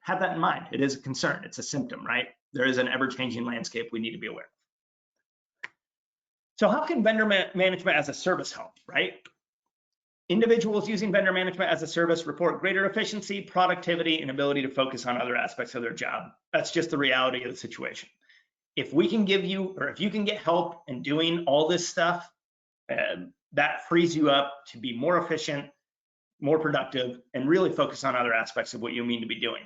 that in mind. It is a concern. It's a symptom, right? There is an ever-changing landscape we need to be aware of. So how can vendor management as a service help, right? Individuals using vendor management as a service report greater efficiency, productivity, and ability to focus on other aspects of their job. That's just the reality of the situation. If we can give you, or if you can get help in doing all this stuff, that frees you up to be more efficient, more productive, and really focus on other aspects of what you mean to be doing.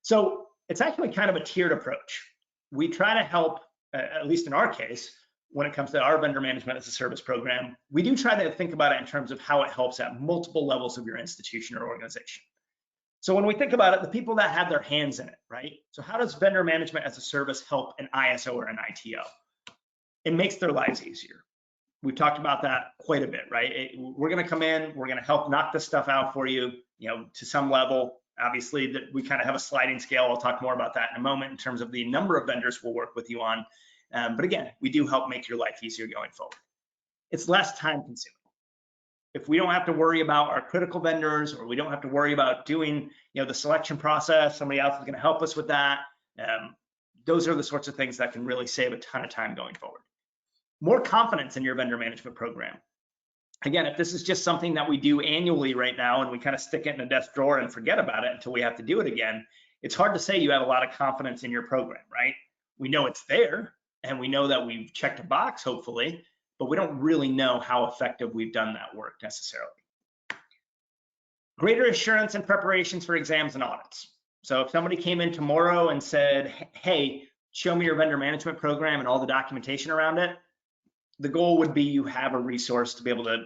So it's actually kind of a tiered approach. We try to help, at least in our case, when it comes to our vendor management as a service program, we do try to think about it in terms of how it helps at multiple levels of your institution or organization. So when we think about it, the people that have their hands in it, right? So how does vendor management as a service help an ISO or an ITO? It makes their lives easier. We've talked about that quite a bit, right? We're going to come in, we're going to help knock this stuff out for you, to some level. Obviously, that we kind of have a sliding scale. I'll talk more about that in a moment in terms of the number of vendors we'll work with you on. But again, we do help make your life easier going forward. It's less time consuming. If we don't have to worry about our critical vendors, or we don't have to worry about doing, the selection process, somebody else is going to help us with that. Those are the sorts of things that can really save a ton of time going forward. More confidence in your vendor management program. Again, if this is just something that we do annually right now and we kind of stick it in a desk drawer and forget about it until we have to do it again, it's hard to say you have a lot of confidence in your program, right? We know it's there and we know that we've checked a box, hopefully, but we don't really know how effective we've done that work necessarily. Greater assurance and preparations for exams and audits. So if somebody came in tomorrow and said, hey, show me your vendor management program and all the documentation around it, the goal would be you have a resource to be able to,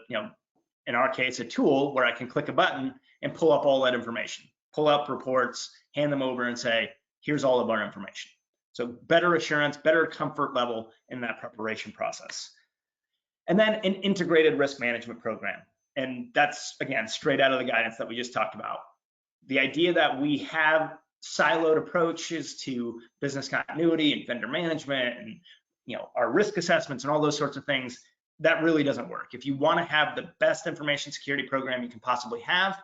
in our case, a tool where I can click a button and pull up all that information, pull up reports, hand them over and say, here's all of our information. So better assurance, better comfort level in that preparation process. And then an integrated risk management program. And that's, again, straight out of the guidance that we just talked about. The idea that we have siloed approaches to business continuity and vendor management and our risk assessments and all those sorts of things, that really doesn't work. If you want to have the best information security program you can possibly have,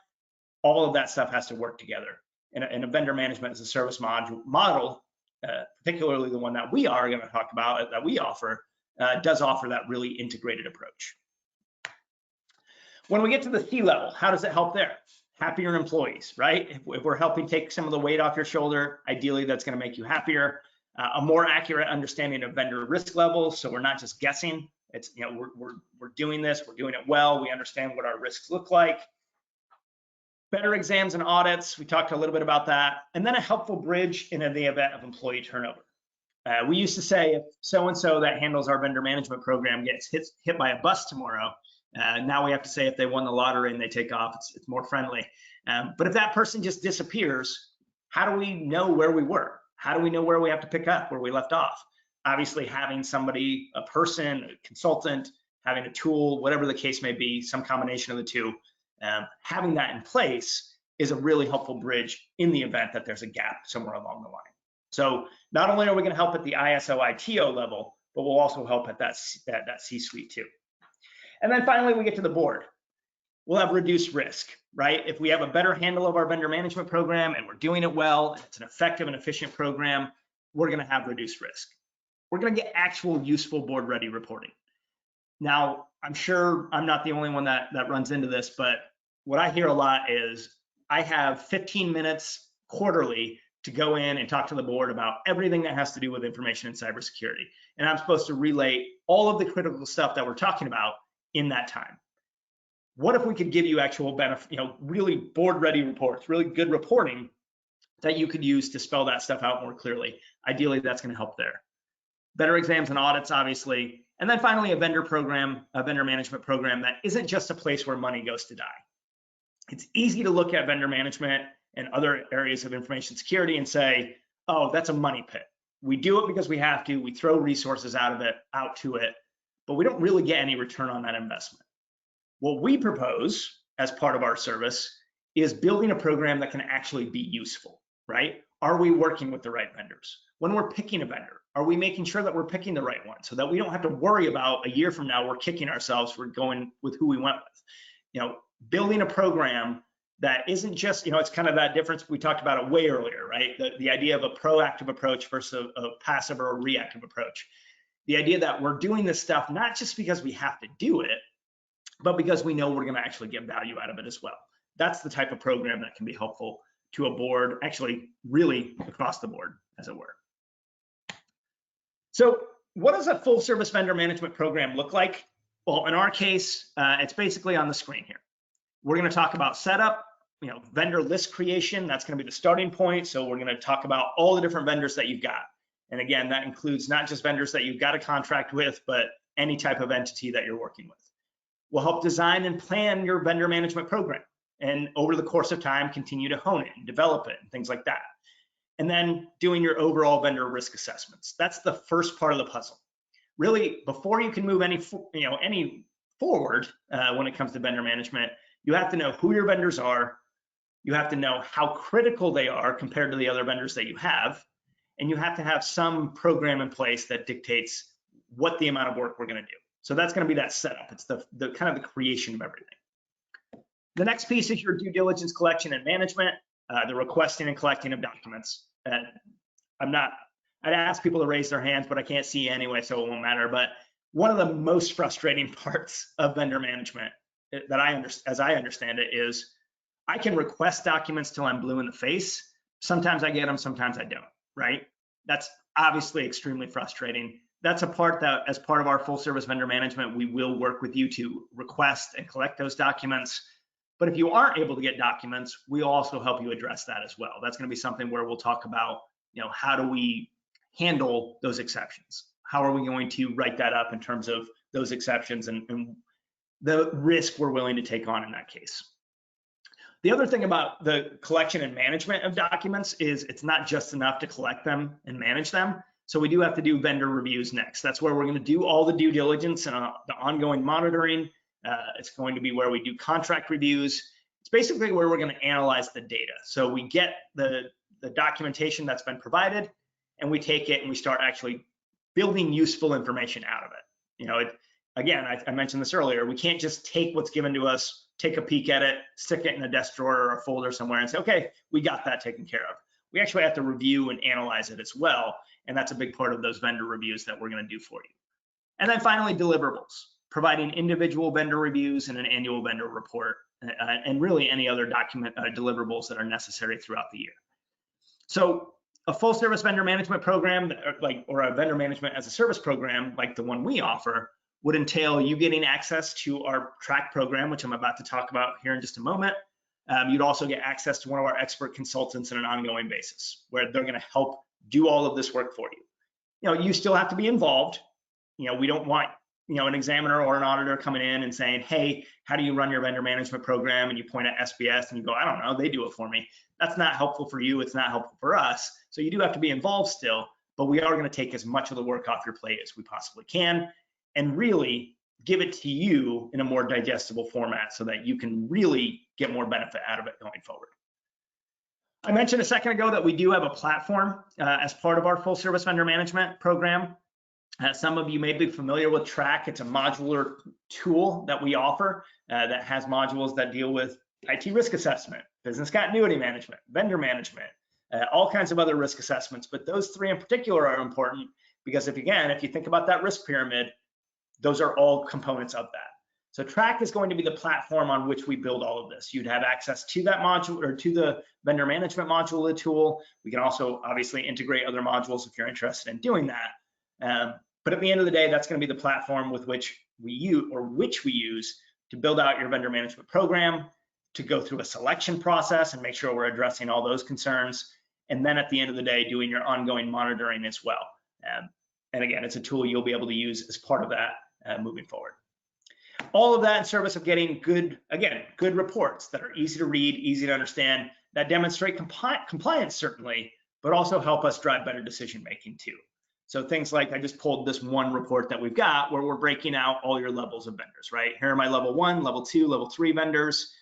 all of that stuff has to work together. And a vendor management as a service model, particularly the one that we are going to talk about, that we offer, does offer that really integrated approach. When we get to the C level, how does it help there? Happier employees, right? If we're helping take some of the weight off your shoulder, ideally that's going to make you happier. A more accurate understanding of vendor risk levels, so we're not just guessing. It's we're doing this, we're doing it well. We understand what our risks look like. Better exams and audits. We talked a little bit about that, and then a helpful bridge in the event of employee turnover. We used to say if so-and-so that handles our vendor management program gets hit by a bus tomorrow, now we have to say if they won the lottery and they take off, it's more friendly. But if that person just disappears, How do we know where we were? How do we know where we have to pick up, where we left off? Obviously, having somebody, a person, a consultant, having a tool, whatever the case may be, some combination of the two, having that in place is a really helpful bridge in the event that there's a gap somewhere along the line. So not only are we going to help at the ISO ITO level, but we'll also help at that C-suite too. And then finally, we get to the board. We'll have reduced risk, right? If we have a better handle of our vendor management program and we're doing it well, and it's an effective and efficient program, we're going to have reduced risk. We're going to get actual useful board ready reporting. Now, I'm sure I'm not the only one that runs into this, but what I hear a lot is I have 15 minutes quarterly to go in and talk to the board about everything that has to do with information and cybersecurity. And I'm supposed to relay all of the critical stuff that we're talking about in that time. What if we could give you actual benefit, really board ready reports, really good reporting that you could use to spell that stuff out more clearly? Ideally, that's going to help there. Better exams and audits, obviously. And then finally, a vendor management program that isn't just a place where money goes to die. It's easy to look at vendor management and other areas of information security and say, oh, that's a money pit. We do it because we have to. We throw resources out to it, but we don't really get any return on that investment. What we propose as part of our service is building a program that can actually be useful, right? Are we working with the right vendors? When we're picking a vendor, are we making sure that we're picking the right one so that we don't have to worry about a year from now we're kicking ourselves for going with who we went with? Building a program that isn't just, it's kind of that difference we talked about it way earlier, right? The idea of a proactive approach versus a passive or a reactive approach. The idea that we're doing this stuff not just because we have to do it, but because we know we're going to actually get value out of it as well. That's the type of program that can be helpful to a board, actually really across the board, as it were. So what does a full service vendor management program look like? Well, in our case, it's basically on the screen here. We're going to talk about setup, vendor list creation. That's going to be the starting point. So we're going to talk about all the different vendors that you've got. And again, that includes not just vendors that you've got a contract with, but any type of entity that you're working with. We'll help design and plan your vendor management program. And over the course of time, continue to hone it and develop it and things like that. And then doing your overall vendor risk assessments. That's the first part of the puzzle. Really, before you can move any forward when it comes to vendor management, you have to know who your vendors are. You have to know how critical they are compared to the other vendors that you have. And you have to have some program in place that dictates what the amount of work we're going to do. So that's going to be that setup. It's the kind of the creation of everything. The next piece is your due diligence collection and management, the requesting and collecting of documents. I'd ask people to raise their hands, but I can't see anyway, so it won't matter. But one of the most frustrating parts of vendor management that as I understand it is I can request documents till I'm blue in the face. Sometimes I get them, sometimes I don't, right? That's obviously extremely frustrating. That's a part that, as part of our full service vendor management, we will work with you to request and collect those documents. But if you aren't able to get documents, we'll also help you address that as well. That's going to be something where we'll talk about, how do we handle those exceptions? How are we going to write that up in terms of those exceptions and the risk we're willing to take on in that case? The other thing about the collection and management of documents is it's not just enough to collect them and manage them. So we do have to do vendor reviews next. That's where we're going to do all the due diligence and the ongoing monitoring. It's going to be where we do contract reviews. It's basically where we're going to analyze the data. So we get the documentation that's been provided, and we take it and we start actually building useful information out of it. Again, I mentioned this earlier, we can't just take what's given to us, take a peek at it, stick it in a desk drawer or a folder somewhere and say, okay, we got that taken care of. We actually have to review and analyze it as well. And that's a big part of those vendor reviews that we're going to do for you. And then finally, deliverables, providing individual vendor reviews and an annual vendor report, and really any other document deliverables that are necessary throughout the year. So a full service vendor management program, or a vendor management as a service program like the one we offer, would entail you getting access to our track program, which I'm about to talk about here in just a moment. You'd also get access to one of our expert consultants on an ongoing basis, where they're going to help do all of this work for you. You still have to be involved. We don't want an examiner or an auditor coming in and saying, hey, how do you run your vendor management program? And you point at SBS and you go, I don't know, they do it for me. That's not helpful for you. It's not helpful for us. So you do have to be involved still, but we are going to take as much of the work off your plate as we possibly can and really give it to you in a more digestible format so that you can really get more benefit out of it going forward. I mentioned a second ago that we do have a platform as part of our full service vendor management program. Some of you may be familiar with Track. It's a modular tool that we offer that has modules that deal with IT risk assessment, business continuity management, vendor management, all kinds of other risk assessments. But those three in particular are important because if you think about that risk pyramid, those are all components of that. So Track is going to be the platform on which we build all of this. You'd have access to that module or to the vendor management module of the tool. We can also obviously integrate other modules if you're interested in doing that. But at the end of the day, that's going to be the platform with which we use to build out your vendor management program, to go through a selection process and make sure we're addressing all those concerns. And then at the end of the day, doing your ongoing monitoring as well. And again, it's a tool you'll be able to use as part of that moving forward. All of that in service of getting good reports that are easy to read, easy to understand, that demonstrate compliance certainly, but also help us drive better decision making too. So things like, I just pulled this one report that we've got where we're breaking out all your levels of vendors, right? Here are my level 1, level 2, level 3 vendors.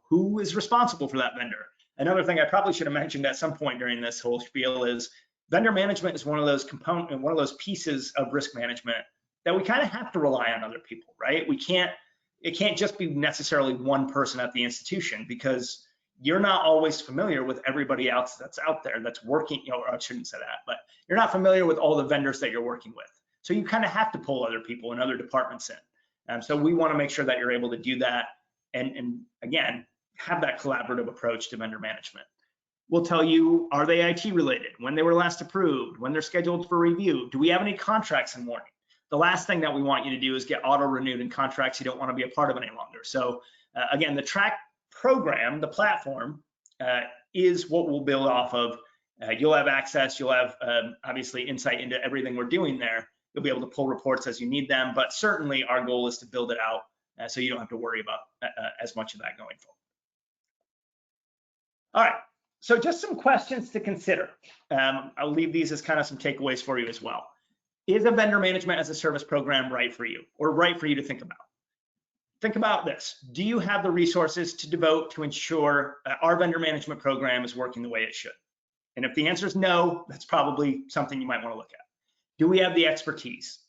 Who is responsible for that vendor? Another thing I probably should have mentioned at some point during this whole spiel is vendor management is one of those pieces of risk management that we kind of have to rely on other people, right? It can't just be necessarily one person at the institution because you're not always familiar with everybody else that's out there that's working, or I shouldn't say that, but you're not familiar with all the vendors that you're working with. So you kind of have to pull other people and other departments in. So we want to make sure that you're able to do that and again, have that collaborative approach to vendor management. We'll tell you, are they IT related? When they were last approved? When they're scheduled for review? Do we have any contracts in warning? The last thing that we want you to do is get auto-renewed in contracts you don't want to be a part of any longer. So again, the Track program, the platform, is what we'll build off of. You'll have access, you'll have obviously insight into everything we're doing there. You'll be able to pull reports as you need them, but certainly our goal is to build it out so you don't have to worry about as much of that going forward. All right, so just some questions to consider. I'll leave these as kind of some takeaways for you as well. Is a vendor management as a service program right for you, or right for you to think about? Think about this. Do you have the resources to devote to ensure our vendor management program is working the way it should? And if the answer is no, that's probably something you might want to look at. Do we have the expertise?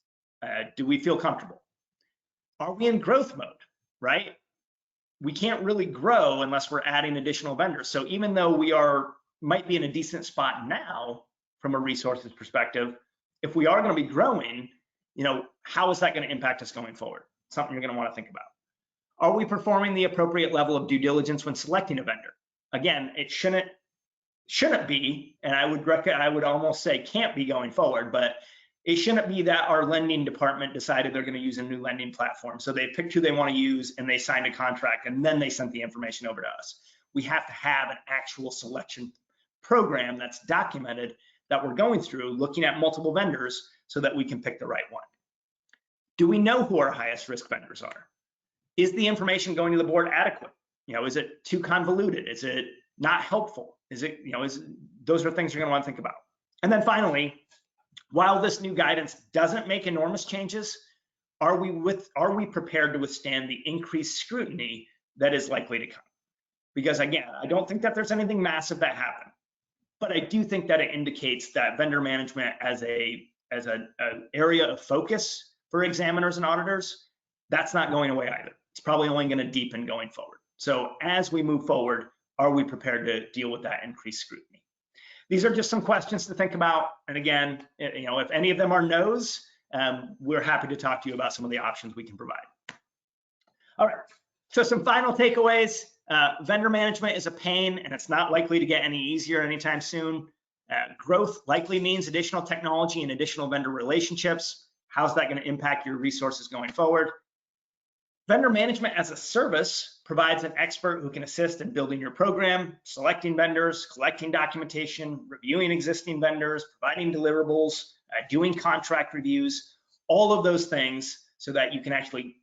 Do we feel comfortable? Are we in growth mode, right? We can't really grow unless we're adding additional vendors. So even though we might be in a decent spot now from a resources perspective, if we are going to be growing, how is that going to impact us going forward? Something you're going to want to think about. Are we performing the appropriate level of due diligence when selecting a vendor? Again, it shouldn't be, and I would almost say can't be going forward, but it shouldn't be that our lending department decided they're going to use a new lending platform. So they picked who they want to use and they signed a contract and then they sent the information over to us. We have to have an actual selection program that's documented that we're going through, looking at multiple vendors so that we can pick the right one. Do we know who our highest risk vendors are? Is the information going to the board adequate? Is it too convoluted? Is it not helpful? Those are things you're going to want to think about. And then finally, while this new guidance doesn't make enormous changes, are we prepared to withstand the increased scrutiny that is likely to come? Because again, I don't think that there's anything massive that happened, but I do think that it indicates that vendor management as an area of focus for examiners and auditors, that's not going away either. It's probably only going to deepen going forward. So as we move forward, are we prepared to deal with that increased scrutiny? These are just some questions to think about. And again, if any of them are no's, we're happy to talk to you about some of the options we can provide. All right, so some final takeaways. Vendor management is a pain and it's not likely to get any easier anytime soon. Growth likely means additional technology and additional vendor relationships. How's that going to impact your resources going forward? Vendor management as a service provides an expert who can assist in building your program, selecting vendors, collecting documentation, reviewing existing vendors, providing deliverables, doing contract reviews, all of those things so that you can actually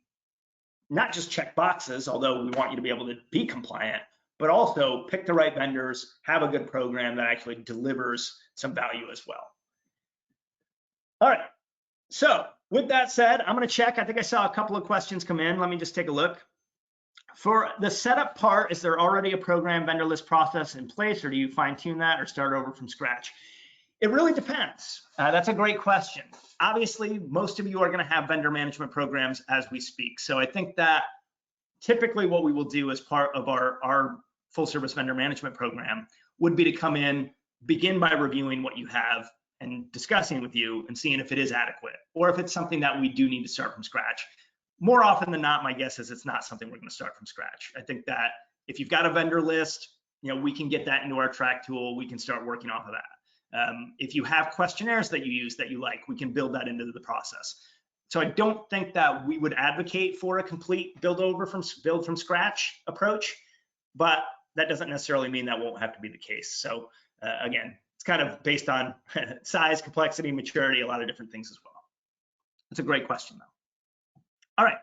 not just check boxes, although we want you to be able to be compliant, but also pick the right vendors, have a good program that actually delivers some value as well. All right, so with that said, I'm gonna check. I think I saw a couple of questions come in. Let me just take a look. For the setup part, is there already a program vendor list process in place, or do you fine tune that or start over from scratch? It really depends. That's a great question. Obviously, most of you are going to have vendor management programs as we speak. So I think that typically what we will do as part of our full service vendor management program would be to come in, begin by reviewing what you have and discussing with you and seeing if it is adequate or if it's something that we do need to start from scratch. More often than not, my guess is it's not something we're going to start from scratch. I think that if you've got a vendor list, we can get that into our track tool. We can start working off of that. If you have questionnaires that you use that you like, we can build that into the process. So I don't think that we would advocate for a complete build from scratch approach, but that doesn't necessarily mean that won't have to be the case. So again, it's kind of based on size, complexity, maturity, a lot of different things as well. That's a great question though. All right,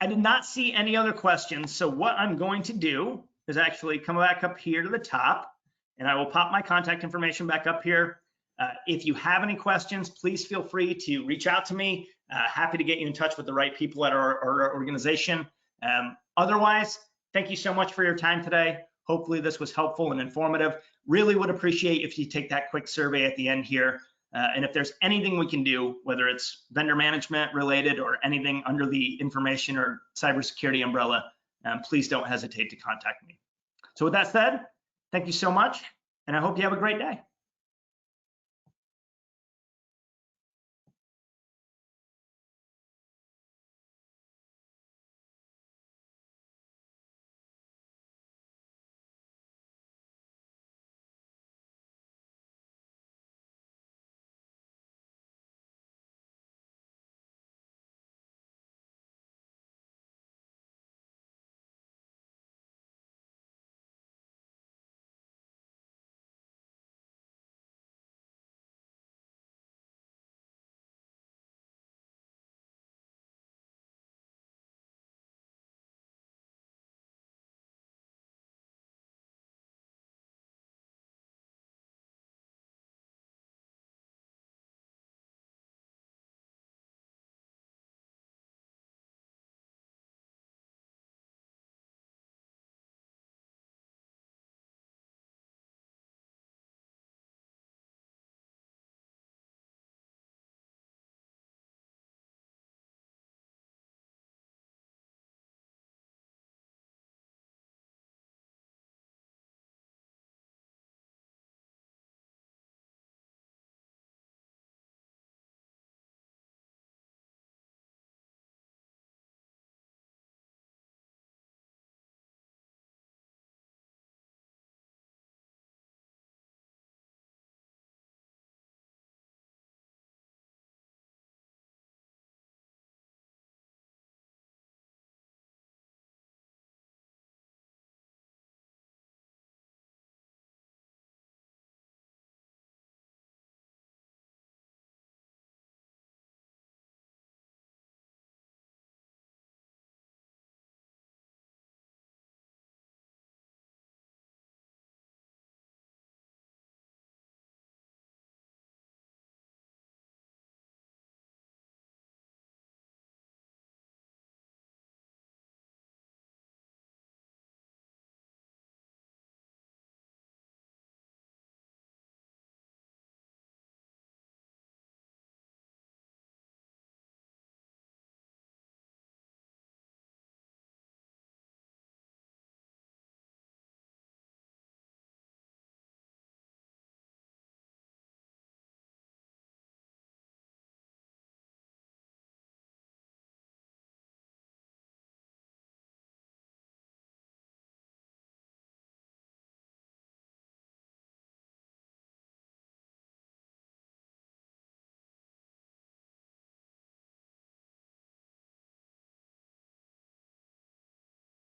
I did not see any other questions. So what I'm going to do is actually come back up here to the top, and I will pop my contact information back up here. If you have any questions, please feel free to reach out to me. Happy to get you in touch with the right people at our organization. Otherwise, thank you so much for your time today. Hopefully this was helpful and informative. Really would appreciate if you take that quick survey at the end here. And if there's anything we can do, whether it's vendor management related or anything under the information or cybersecurity umbrella, please don't hesitate to contact me. So with that said, thank you so much, and I hope you have a great day.